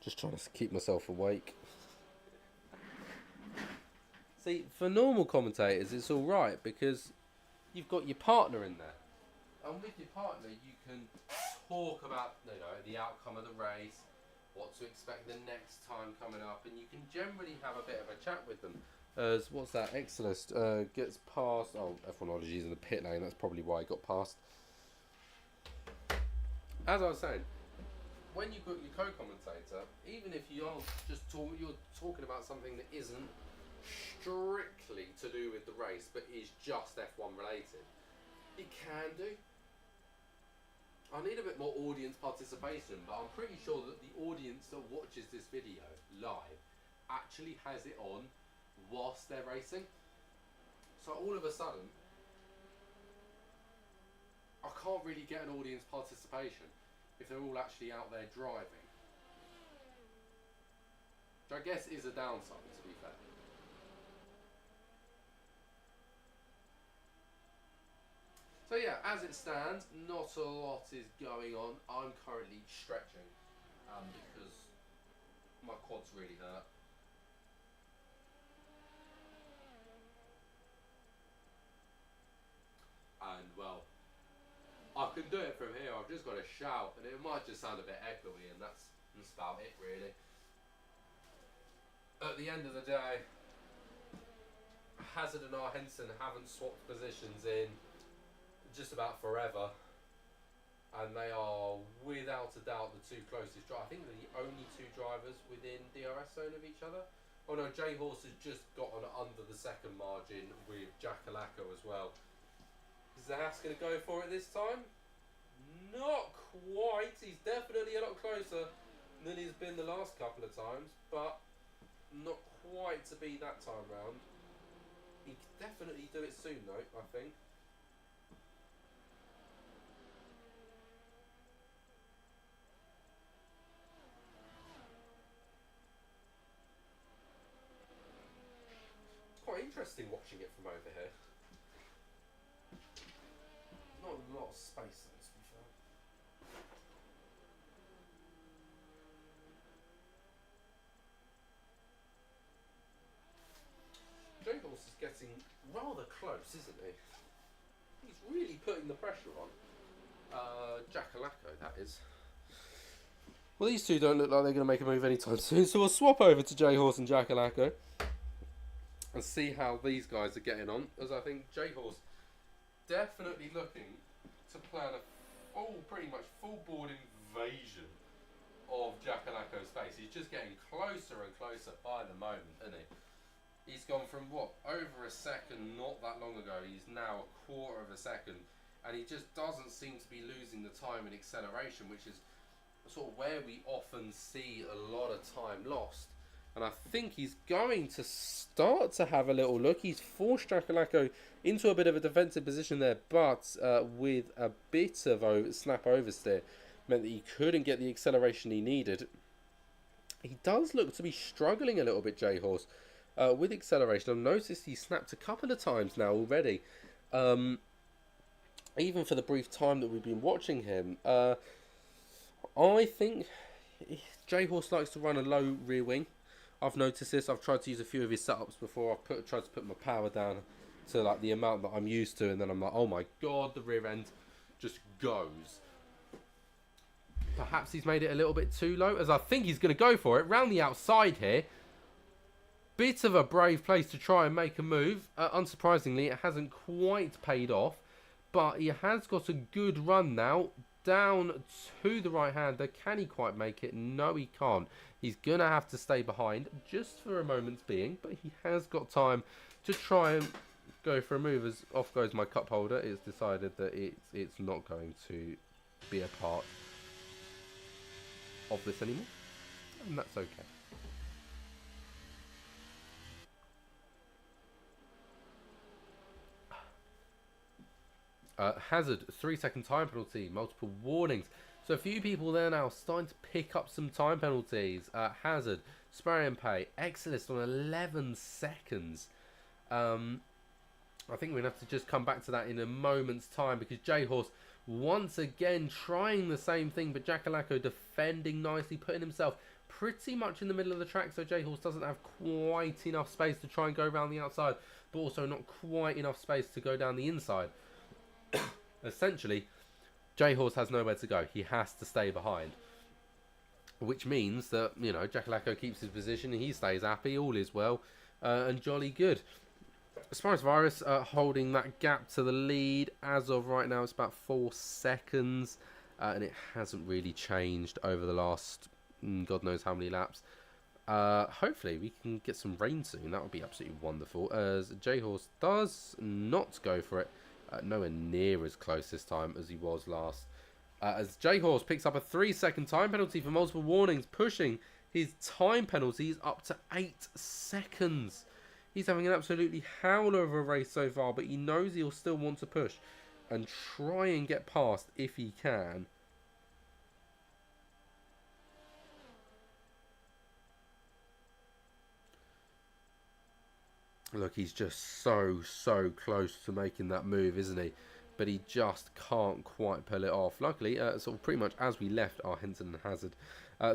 Just trying to keep myself awake. See, for normal commentators, it's all right because you've got your partner in there, and with your partner, you can talk about the outcome of the race, what to expect the next time coming up, and you can generally have a bit of a chat with them. As what's that? Exodus gets past. Oh, F1ology is in the pit lane. That's probably why he got past. As I was saying, when you've got your co-commentator, even if you're talking about something that isn't strictly to do with the race but is just F1 related, it can do. I need a bit more audience participation, but I'm pretty sure that the audience that watches this video live actually has it on whilst they're racing. So all of a sudden I can't really get an audience participation if they're all actually out there driving, which I guess is a downside, to be fair. So yeah, as it stands, not a lot is going on. I'm currently stretching because my quads really hurt. And well, I can do it from here. I've just got to shout, and it might just sound a bit echoey, and that's about it really. At the end of the day, Hazard and Henson haven't swapped positions in just about forever, and they are without a doubt the two closest drivers. I think they're the only two drivers within DRS zone of each other. Oh no, J-Horse has just gotten under the second margin with Jackalaka as well. Is the Haas going to go for it this time? Not quite. He's definitely a lot closer. Nearly has been the last couple of times, but not quite to be that time round. He could definitely do it soon though, I think. It's quite interesting watching it from over here. Not a lot of space though, to be fair. J-Horse is getting rather close, isn't he? He's really putting the pressure on. Jackalacko, that is. Well, these two don't look like they're going to make a move anytime soon, so we'll swap over to J-Horse and Jackalacko and see how these guys are getting on, as I think J-Horse definitely looking to plan a pretty much full board invasion of Jackalacko's space. He's just getting closer and closer by the moment, isn't he? He's gone from, what, over a second not that long ago. He's now a quarter of a second. And he just doesn't seem to be losing the time in acceleration, which is sort of where we often see a lot of time lost. And I think he's going to start to have a little look. He's forced Jackalacko into a bit of a defensive position there, but with a bit of a snap oversteer, meant that he couldn't get the acceleration he needed. He does look to be struggling a little bit, J-Horse. With acceleration, I've noticed he snapped a couple of times now already. Even for the brief time that we've been watching him, I think J-Horse likes to run a low rear wing. I've noticed this. I've tried to use a few of his setups before. I've tried to put my power down to like the amount that I'm used to, and then I'm like, oh my god, the rear end just goes. Perhaps he's made it a little bit too low, as I think he's going to go for it round the outside here. Bit of a brave place to try and make a move. Unsurprisingly, it hasn't quite paid off, but he has got a good run now down to the right-hander. Can he quite make it? No, he can't. He's going to have to stay behind just for a moment's being, but he has got time to try and go for a move. As off goes my cup holder. It's decided that it's not going to be a part of this anymore, and that's okay. Hazard, 3-second time penalty, multiple warnings. So a few people there now starting to pick up some time penalties. Hazard, spray and pay, Exilist on 11 seconds. I think we're going to have to just come back to that in a moment's time, because J-Horse once again trying the same thing, but Jackalacko defending nicely, putting himself pretty much in the middle of the track, so J-Horse doesn't have quite enough space to try and go around the outside, but also not quite enough space to go down the inside. Essentially, J-Horse has nowhere to go. He has to stay behind. Which means that, you know, Jackalacko keeps his position, he stays happy, all is well, and jolly good. As far as Virus holding that gap to the lead, as of right now, it's about 4 seconds, and it hasn't really changed over the last God knows how many laps. Hopefully we can get some rain soon. That would be absolutely wonderful, as J-Horse does not go for it. Nowhere near as close this time as he was last. As J-Horse picks up a 3-second time penalty for multiple warnings, pushing his time penalties up to 8 seconds. He's having an absolutely howler of a race so far, but he knows he'll still want to push and try and get past if he can. Look, he's just so close to making that move, isn't he? But he just can't quite pull it off. Luckily, sort of pretty much as we left our Henson and Hazard,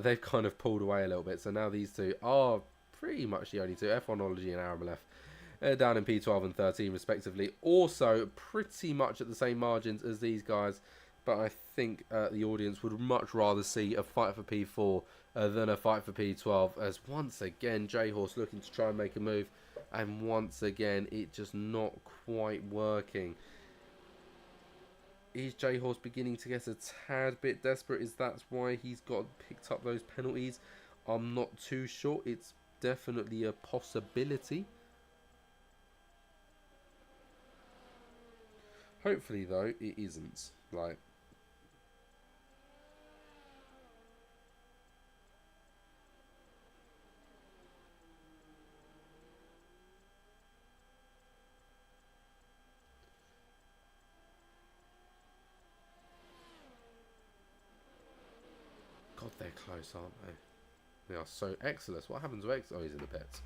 they've kind of pulled away a little bit. So now these two are pretty much the only two, F1ology and Aramalef, down in P12 and 13 respectively. Also pretty much at the same margins as these guys. But I think the audience would much rather see a fight for P4 than a fight for P12. As once again, J-Horse looking to try and make a move. And once again, it just not quite working. Is J-Horse beginning to get a tad bit desperate? Is that why he's got picked up those penalties? I'm not too sure. It's definitely a possibility. Hopefully, though, it isn't. Like, close, aren't they? They are so excellent. What happens to X? Oh, he's in the pits.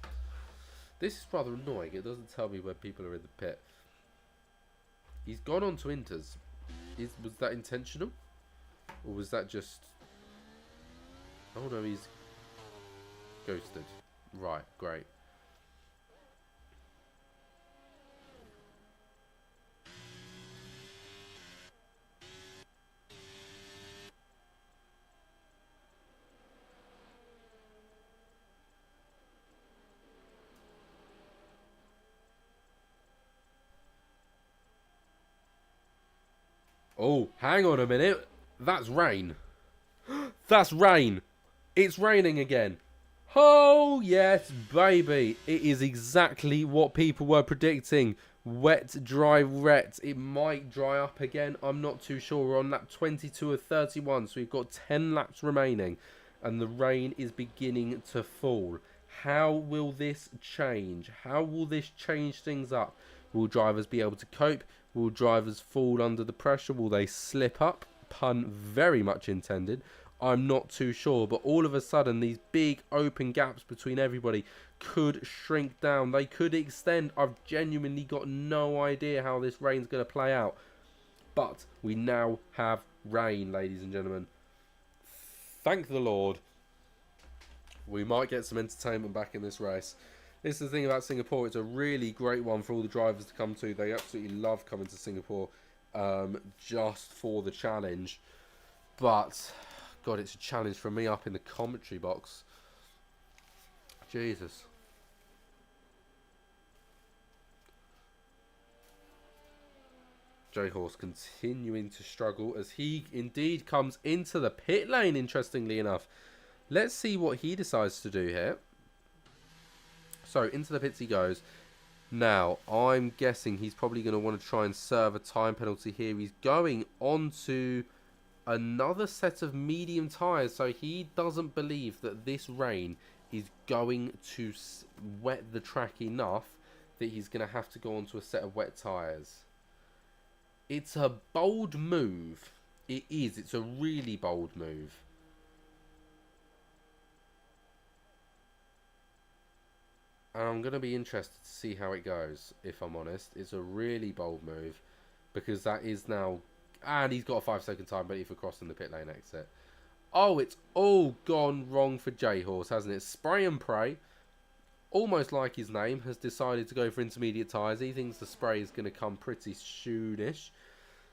This is rather annoying. It doesn't tell me when people are in the pit. He's gone on to Inters. Was that intentional? Or was that just... Oh no, he's ghosted. Right, great. Oh, hang on a minute. That's rain. That's rain. It's raining again. Oh, yes, baby. It is exactly what people were predicting. Wet, dry, wet. It might dry up again. I'm not too sure. We're on lap 22 of 31, so we've got 10 laps remaining. And the rain is beginning to fall. How will this change? How will this change things up? Will drivers be able to cope? Will drivers fall under the pressure? Will they slip up? Pun very much intended. I'm not too sure, but all of a sudden these big open gaps between everybody could shrink down. They could extend. I've genuinely got no idea how this rain's going to play out. But we now have rain, ladies and gentlemen. Thank the Lord. We might get some entertainment back in this race. This is the thing about Singapore. It's a really great one for all the drivers to come to. They absolutely love coming to Singapore just for the challenge. But, God, it's a challenge for me up in the commentary box. Jesus. J-Horse continuing to struggle as he indeed comes into the pit lane, interestingly enough. Let's see what he decides to do here. So, into the pits he goes. Now, I'm guessing he's probably going to want to try and serve a time penalty here. He's going on to another set of medium tyres. So, he doesn't believe that this rain is going to wet the track enough that he's going to have to go onto a set of wet tyres. It's a bold move. It is. It's a really bold move. And I'm going to be interested to see how it goes, if I'm honest. It's a really bold move. Because that is now... And he's got a 5-second time penalty for crossing the pit lane exit. Oh, it's all gone wrong for J-Horse, hasn't it? Spray and Pray, almost like his name, has decided to go for intermediate tyres. He thinks the spray is going to come pretty soonish.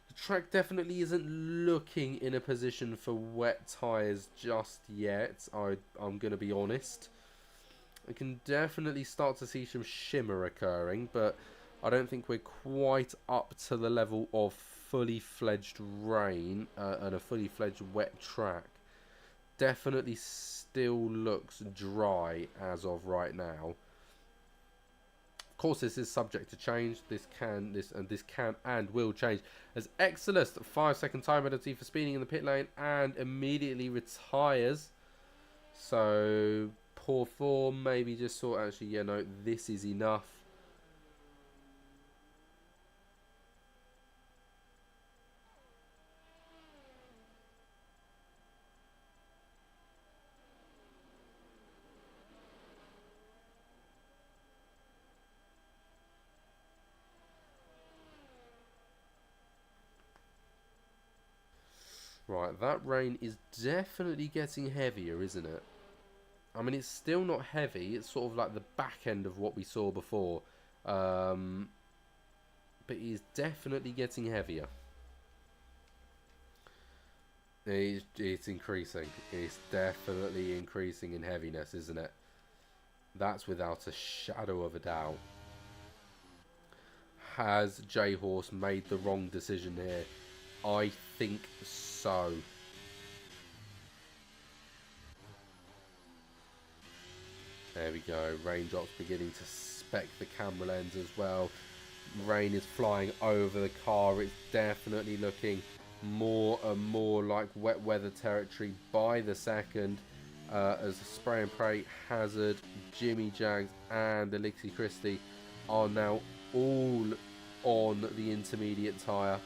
The track definitely isn't looking in a position for wet tyres just yet. I'm going to be honest. I can definitely start to see some shimmer occurring, but I don't think we're quite up to the level of fully fledged rain and a fully fledged wet track. Definitely still looks dry as of right now. Of course, this is subject to change. This can and will change. As Exodus, 5-second time penalty for speeding in the pit lane and immediately retires. So poor form, maybe just thought actually, yeah, no, this is enough. Right, that rain is definitely getting heavier, isn't it? I mean, it's still not heavy. It's sort of like the back end of what we saw before. But it's definitely getting heavier. It's increasing. It's definitely increasing in heaviness, isn't it? That's without a shadow of a doubt. Has J-Horse made the wrong decision here? I think so. There we go. Raindrops beginning to speck the camera lens as well. Rain is flying over the car. It's definitely looking more and more like wet weather territory by the second. As Spray and Pray, Hazard, Jimmy Jags and Elixir Christie are now all on the intermediate tyre.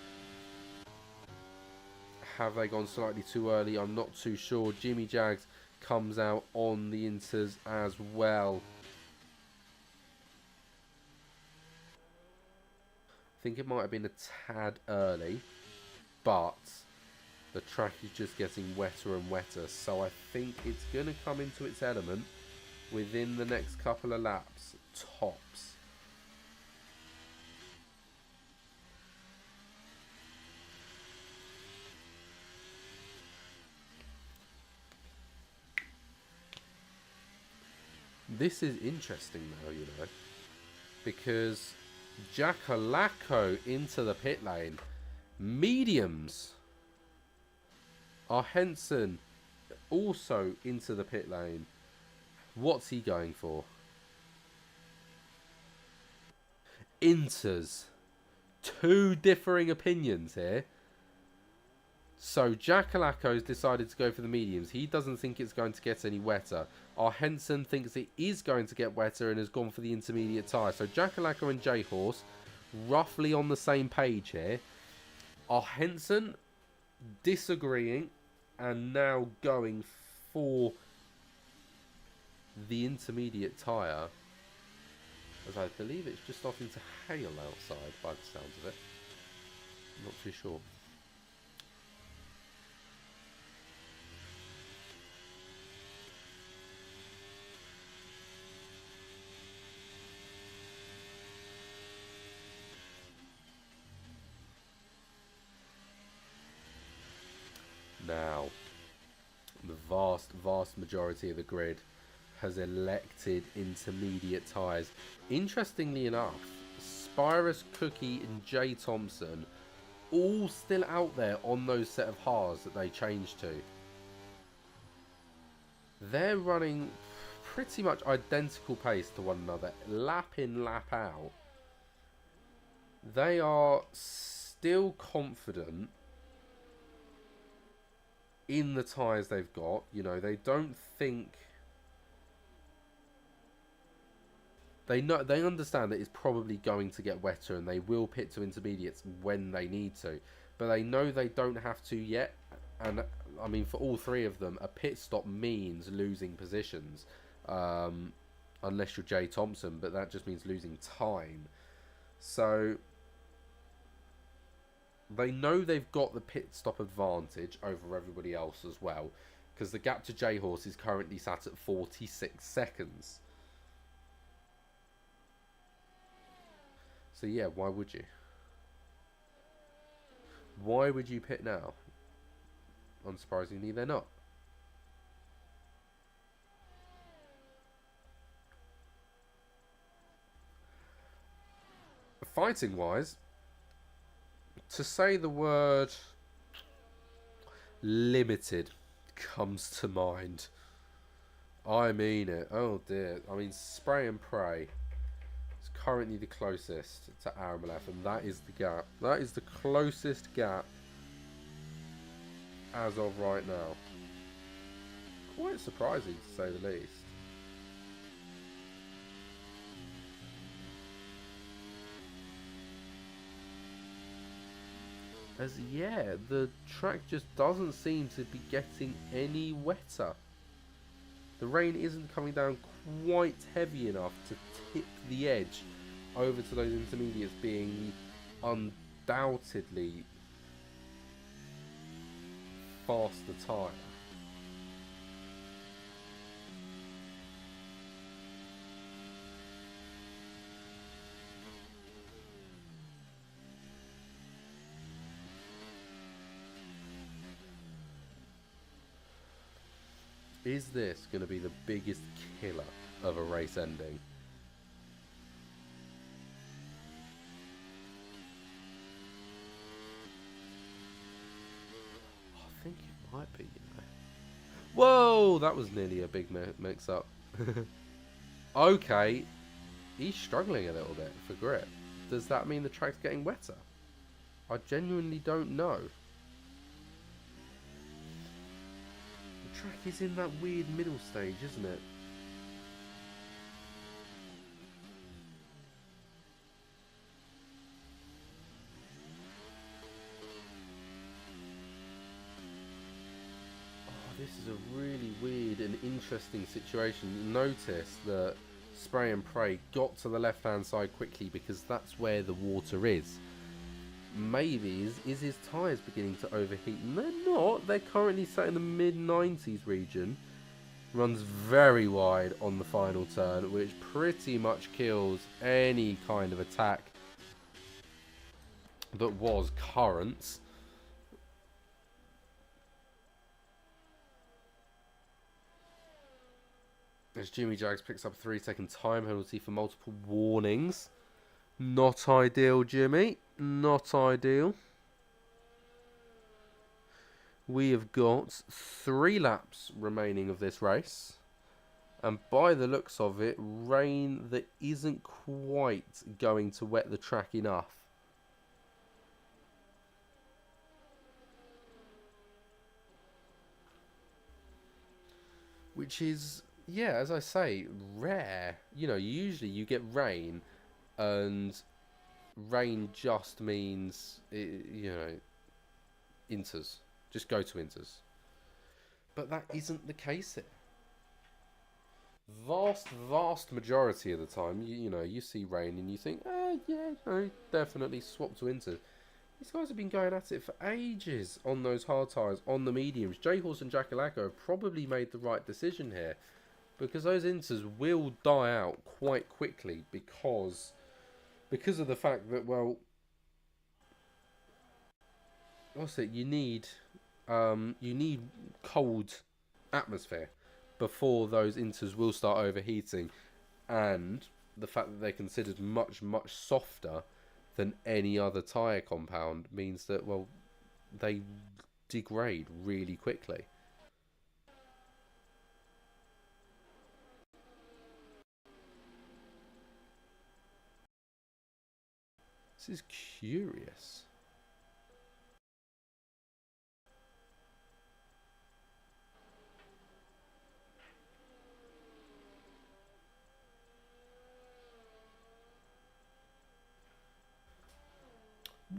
Have they gone slightly too early? I'm not too sure. Jimmy Jags comes out on the inters as well. I think it might have been a tad early, but the track is just getting wetter and wetter, so I think it's going to come into its element within the next couple of laps, tops. This is interesting though, you know, because Jackalacko into the pit lane. Mediums are Henson also into the pit lane. What's he going for? Inters. Two differing opinions here. So Jackalacko's decided to go for the mediums. He doesn't think it's going to get any wetter. Our Henson thinks it is going to get wetter and has gone for the intermediate tyre. So Jackalacko and J-Horse roughly on the same page here. Our Henson disagreeing and now going for the intermediate tyre, as I believe it's just starting to hail outside by the sounds of it. I'm not too sure. Now, the vast majority of the grid has elected intermediate tyres. Interestingly enough, Spirus, Cookie and Jay Thompson all still out there on those set of hards that they changed to. They're running pretty much identical pace to one another, lap in, lap out. They are still confident in the tyres they've got. You know, they don't think... They understand that it's probably going to get wetter and they will pit to intermediates when they need to. But they know they don't have to yet. And, I mean, for all three of them, a pit stop means losing positions. Unless you're Jay Thompson, but that just means losing time. So... They know they've got the pit stop advantage over everybody else as well, because the gap to J-Horse is currently sat at 46 seconds. So yeah, why would you? Why would you pit now? Unsurprisingly, they're not. Fighting-wise, to say the word limited comes to mind. I mean it. Oh dear. I mean, Spray and Pray is currently the closest to Aramalef, and that is the gap. That is the closest gap as of right now. Quite surprising to say the least. As yeah, the track just doesn't seem to be getting any wetter. The rain isn't coming down quite heavy enough to tip the edge over to those intermediates being undoubtedly faster tyre. Is this going to be the biggest killer of a race ending? I think it might be, you know. Whoa, that was nearly a big mix-up. Okay, he's struggling a little bit for grip. Does that mean the track's getting wetter? I genuinely don't know. The track is in that weird middle stage, isn't it? a really weird and interesting situation. Notice that Spray and Pray got to the left-hand side quickly because that's where the water is. Maybe is his tyres beginning to overheat? And they're not. They're currently sat in the mid-90s region. Runs very wide on the final turn, which pretty much kills any kind of attack that was current. As Jimmy Jags picks up a 3-second time penalty for multiple warnings. Not ideal, Jimmy. Not ideal. We have got 3 laps remaining of this race. And by the looks of it, rain that isn't quite going to wet the track enough. Which is, yeah, as I say, rare. You know, usually you get rain, and rain just means, you know, inters. Just go to inters. But that isn't the case here. Vast majority of the time, you know, you see rain and you think, yeah, no, definitely swap to inters. These guys have been going at it for ages on those hard tyres, on the mediums. J-Horse and Jackalaco have probably made the right decision here, because those inters will die out quite quickly because of the fact that, well, what's it? You need cold atmosphere before those inters will start overheating, and the fact that they're considered much softer than any other tyre compound means that, well, they degrade really quickly. This is curious.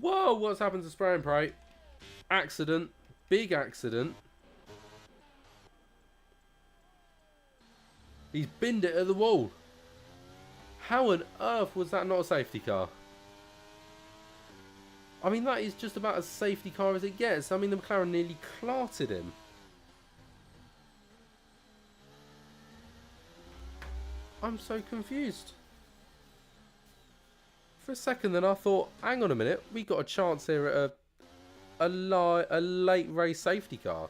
Whoa, what's happened to Spray and Pray? Accident. Big accident. He's binned it at the wall. How on earth was that not a safety car? I mean, that is just about as safety car as it gets. I mean, the McLaren nearly clarted him. I'm so confused. For a second then I thought, hang on a minute, we got a chance here at a late race safety car.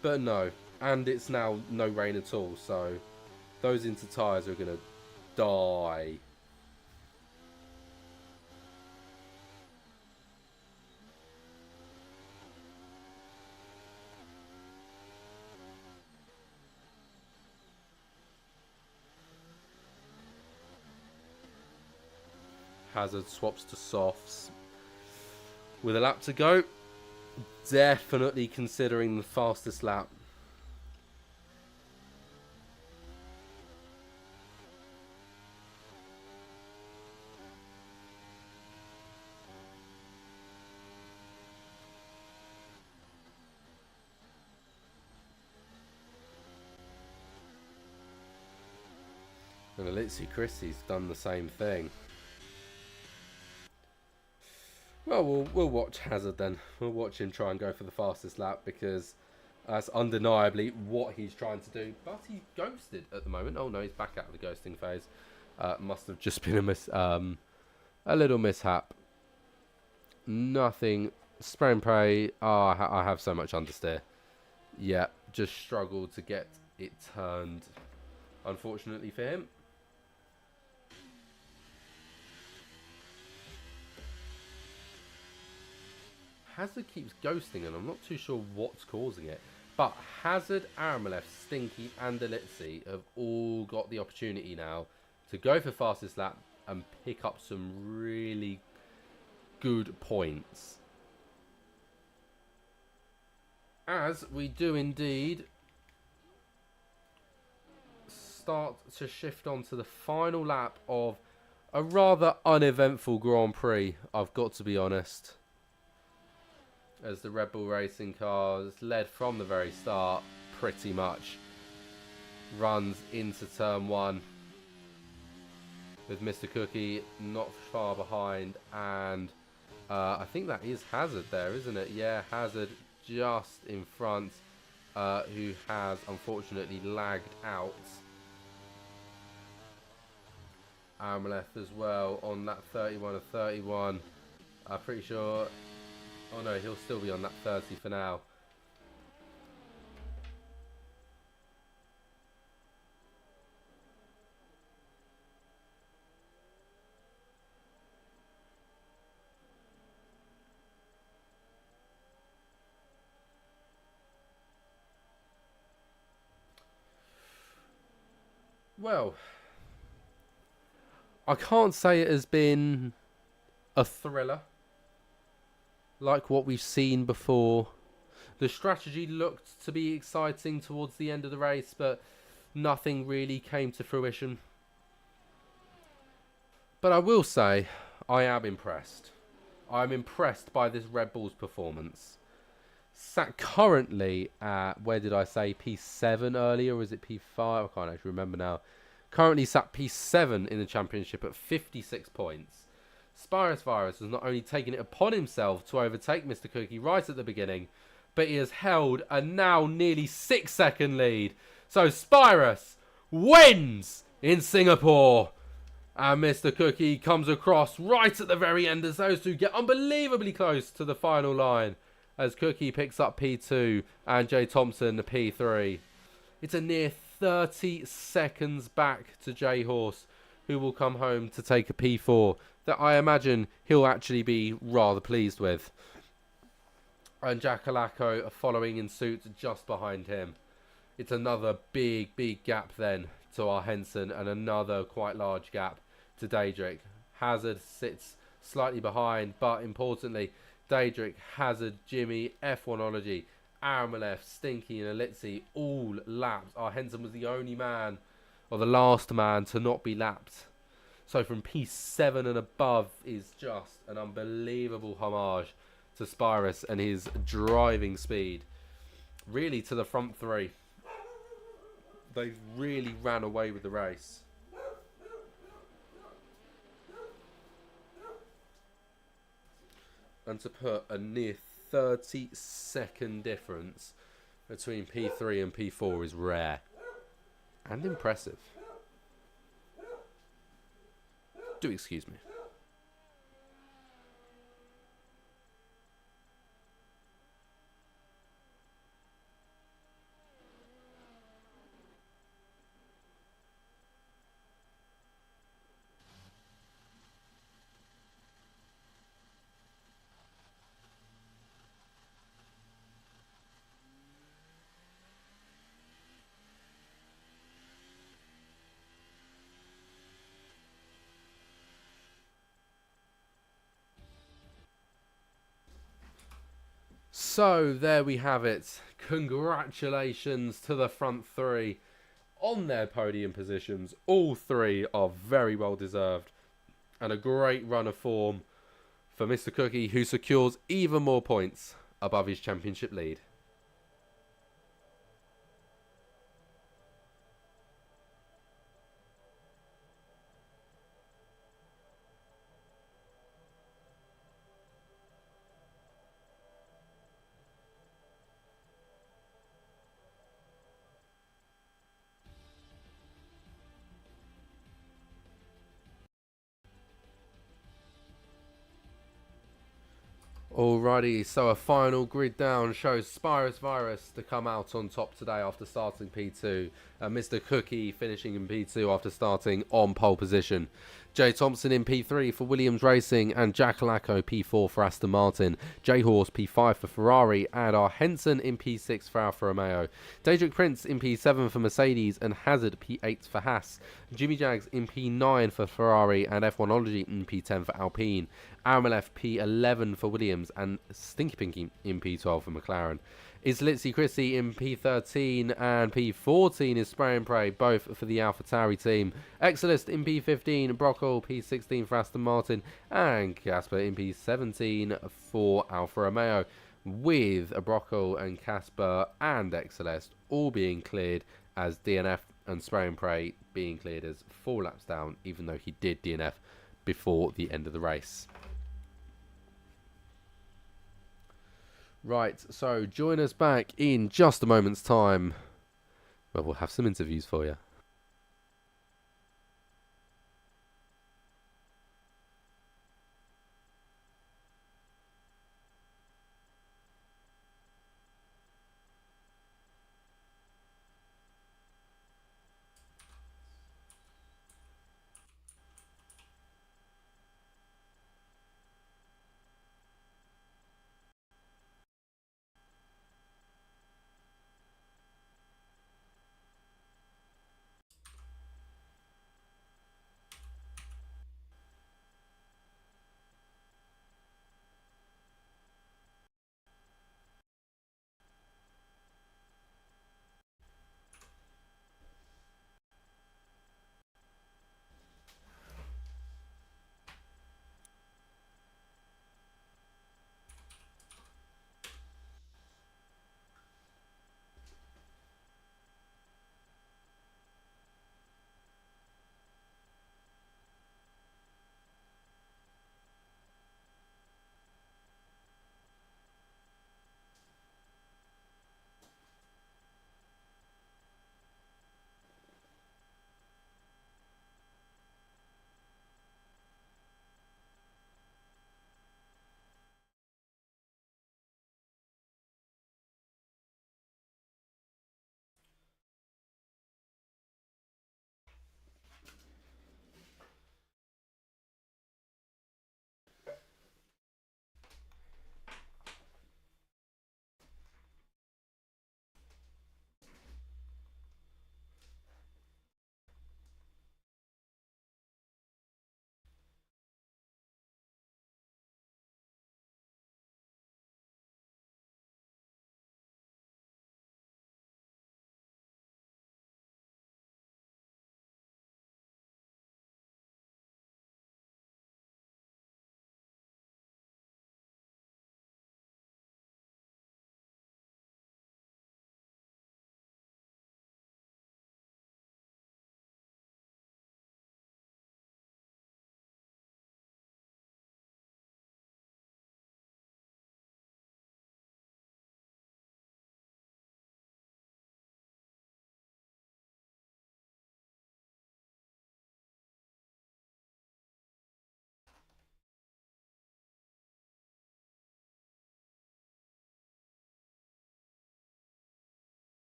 But no, and it's now no rain at all, so those inter tyres are going to die. Hazard swaps to softs. With a lap to go, definitely considering the fastest lap. And Alizzi Christie's done the same thing. Well, we'll watch Hazard then. We'll watch him try and go for the fastest lap, because that's undeniably what he's trying to do. But he's ghosted at the moment. Oh no, he's back out of the ghosting phase. Must have just been a little mishap. Nothing. Spray and Pray. Oh, I have so much understeer. Yeah, just struggled to get it turned, unfortunately for him. Hazard keeps ghosting, and I'm not too sure what's causing it. But Hazard, Armalev, Stinky, and Alizzi have all got the opportunity now to go for fastest lap and pick up some really good points. As we do indeed start to shift on to the final lap of a rather uneventful Grand Prix, I've got to be honest. As the Red Bull Racing cars led from the very start, pretty much runs into turn one with Mr. Cookie not far behind, and I think that is Hazard there, isn't it? Yeah, Hazard just in front, who has unfortunately lagged out. Left as well on that 31 of 31. I'm pretty sure. Oh no, he'll still be on that 30 for now. Well, I can't say it has been a thriller like what we've seen before. The strategy looked to be exciting towards the end of the race, but nothing really came to fruition. But I will say, I am impressed. I'm impressed by this Red Bull's performance. Sat currently at, where did I say, P7 earlier, or is it P5? I can't actually remember now. Currently sat P7 in the championship at 56 points. Spirus Virus has not only taken it upon himself to overtake Mr. Cookie right at the beginning, but he has held a now nearly 6-second lead. So Spirus wins in Singapore. And Mr. Cookie comes across right at the very end as those two get unbelievably close to the final line, as Cookie picks up P2 and Jay Thompson the P3. It's a near 30 seconds back to Jay Horse, who will come home to take a P4 that I imagine he'll actually be rather pleased with. And Jackalacco are following in suit just behind him. It's another big gap then to our Henson, and another quite large gap to Daedric. Hazard sits slightly behind, but importantly, Daedric, Hazard, Jimmy, F1ology, Aramalef, Stinky and Elitzi all lapped. Our Henson was the only man, or the last man, to not be lapped. So from P7 and above is just an unbelievable homage to Spirus and his driving speed. Really to the front three. They really ran away with the race. And to put a near 30-second difference between P3 and P4 is rare and impressive. Do excuse me. So there we have it. Congratulations to the front three on their podium positions. All three are very well deserved, and a great run of form for Mr. Cookie, who secures even more points above his championship lead. Alrighty, so a final grid down shows Spirus Virus to come out on top today after starting P2. Mr. Cookie finishing in P2 after starting on pole position. Jay Thompson in P3 for Williams Racing, and Jackalacco P4 for Aston Martin. Jay Horse P5 for Ferrari, and our Henson in P6 for Alfa Romeo. Daedric Prince in P7 for Mercedes, and Hazard P8 for Haas. Jimmy Jags in P9 for Ferrari, and F1ology in P10 for Alpine. Aramalef P11 for Williams, and Stinky Pinky in P12 for McLaren. Is Litzy Chrissy in P13, and P14 is Spray and Pray, both for the AlphaTauri team. Excelist in P15, Brockle P16 for Aston Martin, and Casper in P17 for Alfa Romeo. with Abrocco and Casper and Exceleste all being cleared as DNF, and Spray and Pray being cleared as 4 laps down, even though he did DNF before the end of the race. Right, so join us back in just a moment's time where we'll have some interviews for you.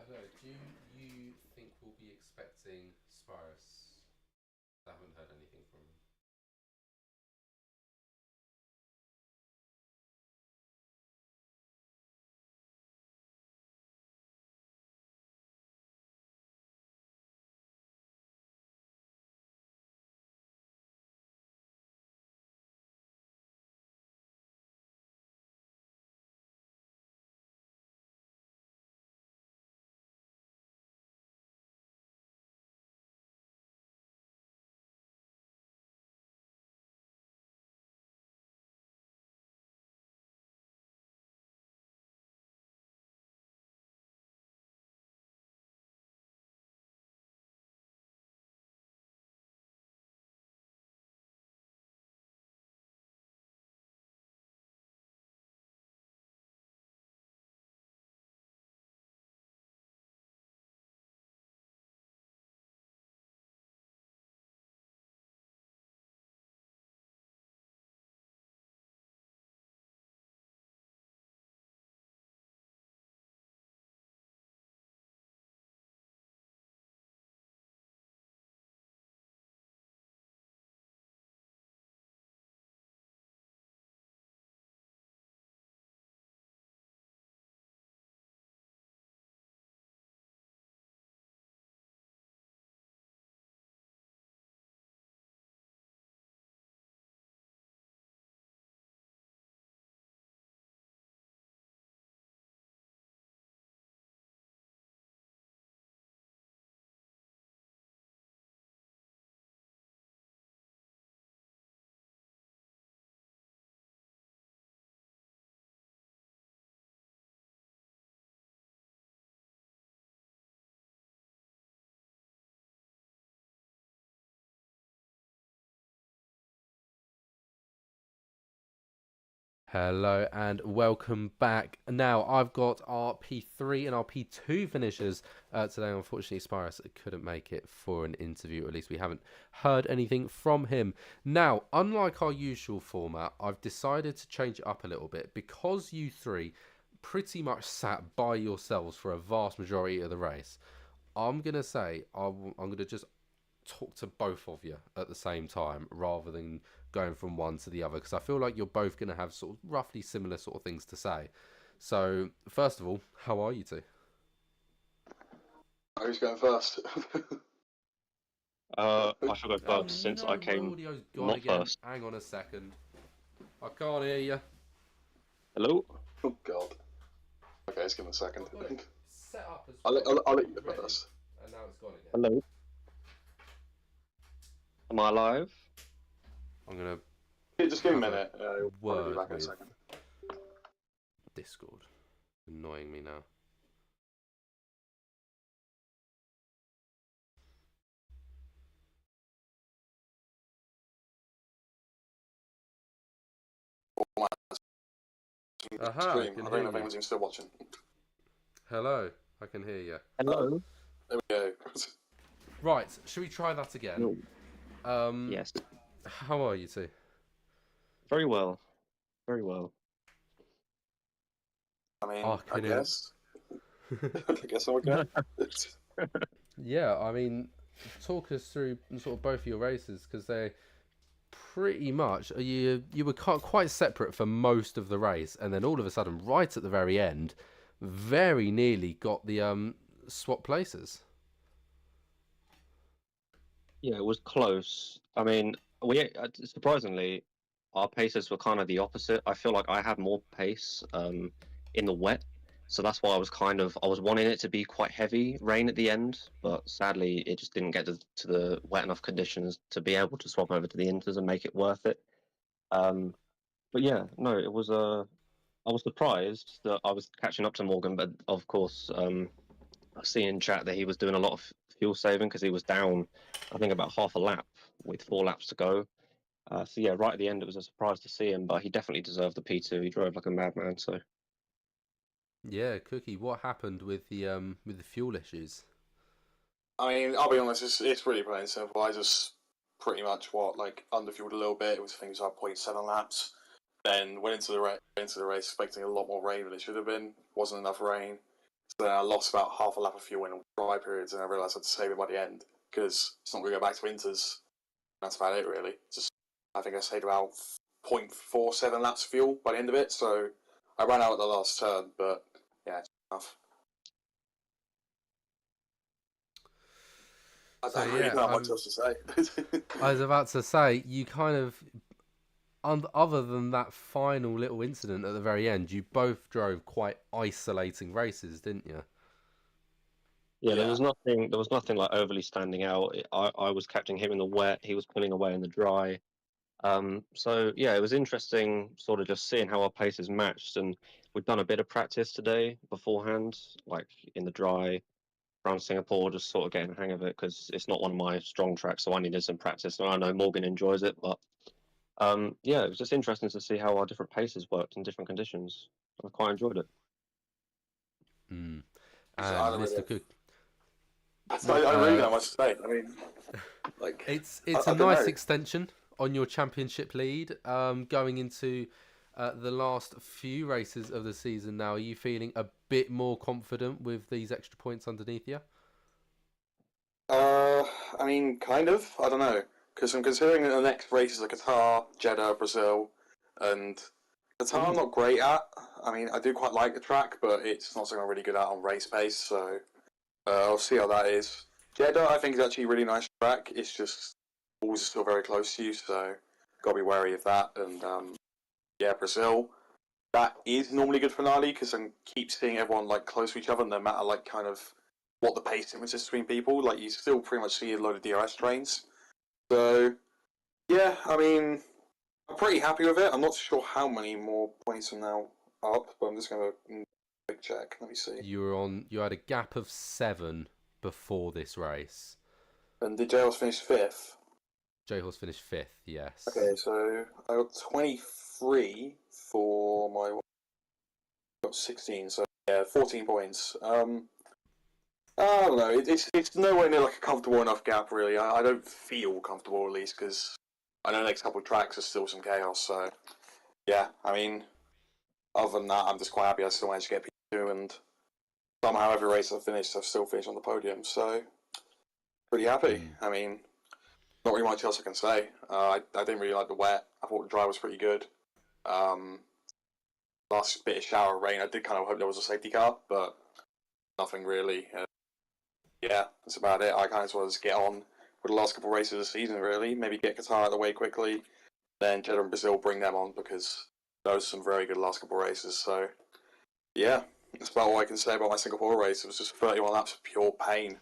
hello. Do you think we'll be expecting Spirus? I haven't heard anything from him. Hello and welcome back. Now I've got our P3 and our P2 finishers today. Unfortunately, Spirus couldn't make it for an interview. At least we haven't heard anything from him. Now, unlike our usual format, I've decided to change it up a little bit because you three pretty much sat by yourselves for a vast majority of the race. I'm gonna say I'm gonna just talk to both of you at the same time rather than going from one to the other, because I feel like you're both going to have sort of roughly similar sort of things to say. So first of all, how are you two? Who's going first? I shall go first since I No, my came audio's gone not again. first. Hang on a second. I can't hear you. Hello? Oh god. Okay, let's give him a second. I've got it set up as I'll let you go ready, first. and now it's gone again. Hello? Am I live? I'm gonna Just give him a have minute. He'll probably be word back in a with second. Discord. Annoying me now. Aha, I Stream. can I hear don't know if you. anyone's still watching. Hello, I can hear you. Hello? There we go. Right, should we try that again? No. Yes. How are you two? Very well. Very well. I mean, Oh, I can you? guess. I guess I'm okay. Yeah, I mean, talk us through sort of both of your races, because they pretty much you were quite separate for most of the race, and then all of a sudden, right at the very end, very nearly got the swap places. Yeah, it was close. I mean, surprisingly, our paces were kind of the opposite. I feel like I had more pace in the wet, so that's why I was wanting it to be quite heavy rain at the end, but sadly it just didn't get to the wet enough conditions to be able to swap over to the inters and make it worth it. But yeah, no, it was I was surprised that I was catching up to Morgan, but of course, I see in chat that he was doing a lot of fuel saving because he was down, I think, about half a lap with 4 laps to go. So yeah, right at the end, it was a surprise to see him, but he definitely deserved the P2. He drove like a madman. So Yeah, Cookie, what happened with the fuel issues? I mean, I'll be honest, it's really plain and simple. I just pretty much underfueled a little bit. It was things like 0.7 laps. Then went into the race expecting a lot more rain than it should have been. Wasn't enough rain. So then I lost about half a lap of fuel in dry periods, and I realised I had to save it by the end because it's not going to go back to winters. That's about it, really. Just I think I saved about 0.47 laps of fuel by the end of it, so I ran out at the last turn, but yeah, it's enough. I So don't really yeah, know much else to say. I was about to say you kind of, other than that final little incident at the very end, you both drove quite isolating races, didn't you? Yeah, there Yeah. was nothing. There was nothing like overly standing out. I was catching him in the wet. He was pulling away in the dry. So yeah, it was interesting, sort of just seeing how our paces matched. And we've done a bit of practice today beforehand, like in the dry around Singapore, just sort of getting the hang of it because it's not one of my strong tracks, so I needed some practice. And I know Morgan enjoys it, but yeah, it was just interesting to see how our different paces worked in different conditions. I quite enjoyed it. Mm. I And don't really, Mr. Cook, I really don't know much to say. I mean, like, it's a I don't nice know. extension on your championship lead. Going into the last few races of the season now, are you feeling a bit more confident with these extra points underneath you? Uh, I mean, kind of. I don't know. Because I'm considering that the next races are Qatar, Jeddah, Brazil, and Qatar I'm Ooh. not great at. I mean, I do quite like the track, but it's not something I'm really good at on race pace, so I'll see how that is. Jeddah, I think, is actually a really nice track. It's just balls are still very close to you, so got to be wary of that. And yeah, Brazil, that is normally good for Nali because I keep seeing everyone like close to each other, no matter like kind of what the pace difference is between people. Like you still pretty much see a load of DRS trains. So yeah, I mean, I'm pretty happy with it. I'm not sure how many more points are now up, but I'm just gonna quick check. Let me see. You had a gap of 7 before this race. And did JL's finish fifth? J Horse finished 5th, yes. Okay, so I got 23 for my. Got 16, so yeah, 14 points. I don't know. It's nowhere near like a comfortable enough gap, really. I don't feel comfortable at least because I know the next couple of tracks are still some chaos. So yeah, I mean, other than that, I'm just quite happy I still managed to get P2, and somehow every race I've finished, I've still finished on the podium. So pretty happy. Mm. I mean, not really much else I can say. I didn't really like the wet. I thought the dry was pretty good. Um, last bit of shower rain, I did kind of hope there was a safety car, but nothing really. Yeah, that's about it. I kind of just want to get on with the last couple of races of the season, really. Maybe get Qatar out of the way quickly, then Jeddah and Brazil bring them on because those are some very good last couple of races. So, yeah, that's about all I can say about my Singapore race. It was just 31 laps of pure pain.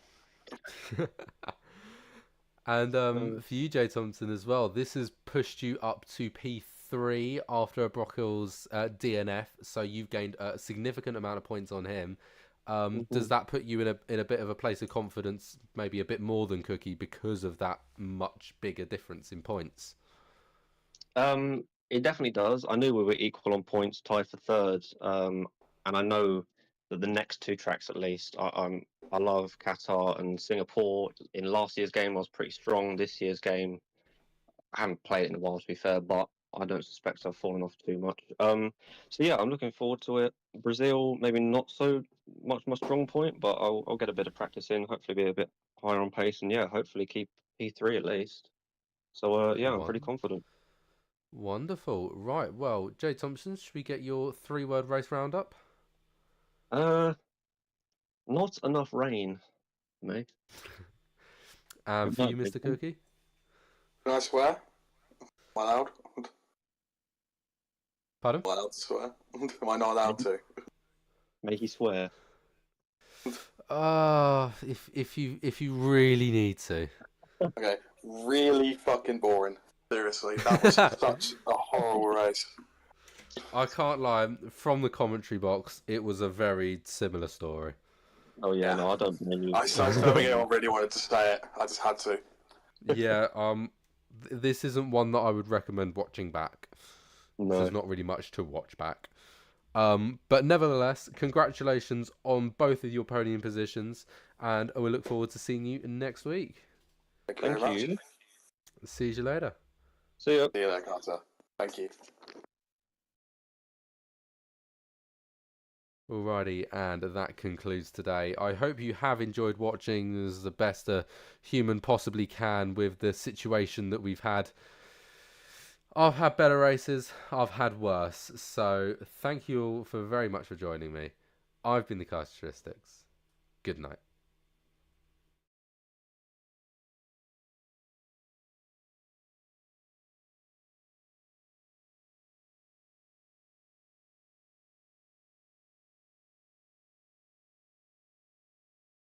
And Mm. for you, Jay Thompson, as well, this has pushed you up to P3 after a Brockles DNF, so you've gained a significant amount of points on him. Does Mhm. that put you in a bit of a place of confidence, maybe a bit more than Cookie, because of that much bigger difference in points? It definitely does. I knew we were equal on points, tied for third. And I know that the next two tracks, at least, I love Qatar and Singapore. In last year's game, I was pretty strong. This year's game, I haven't played it in a while, to be fair, but I don't suspect I've fallen off too much. So yeah, I'm looking forward to it. Brazil, maybe not so much my strong point, but I'll get a bit of practice in. Hopefully, be a bit higher on pace, and yeah, hopefully keep P3 at least. So yeah, I'm pretty One, confident. wonderful. Right, well, Jay Thompson, should we get your 3-word race roundup? Uh, Not enough rain, mate. And Good for night, you, Mr. Jason. Cookie? Can I swear? Am I allowed? Am Pardon? I allowed to swear? Am I not allowed to? May he swear. If you really need to. Okay, really fucking boring. Seriously, that was such a horrible race. I can't lie. From the commentary box, it was a very similar story. Oh yeah, Yeah, no, I don't blame you. I don't think anyone really wanted to say it. I just had to. Yeah. This isn't one that I would recommend watching back. No, There's not really much to watch back. But nevertheless, congratulations on both of your podium positions, and we look forward to seeing you next week. Thank you very thank much. you. See you later. See ya. See you there, Carter. Thank you. Alrighty, and that concludes today. I hope you have enjoyed watching as the best a human possibly can with the situation that we've had. I've had better races, I've had worse, so thank you all for very much for joining me. I've been the Characteristics. Good night.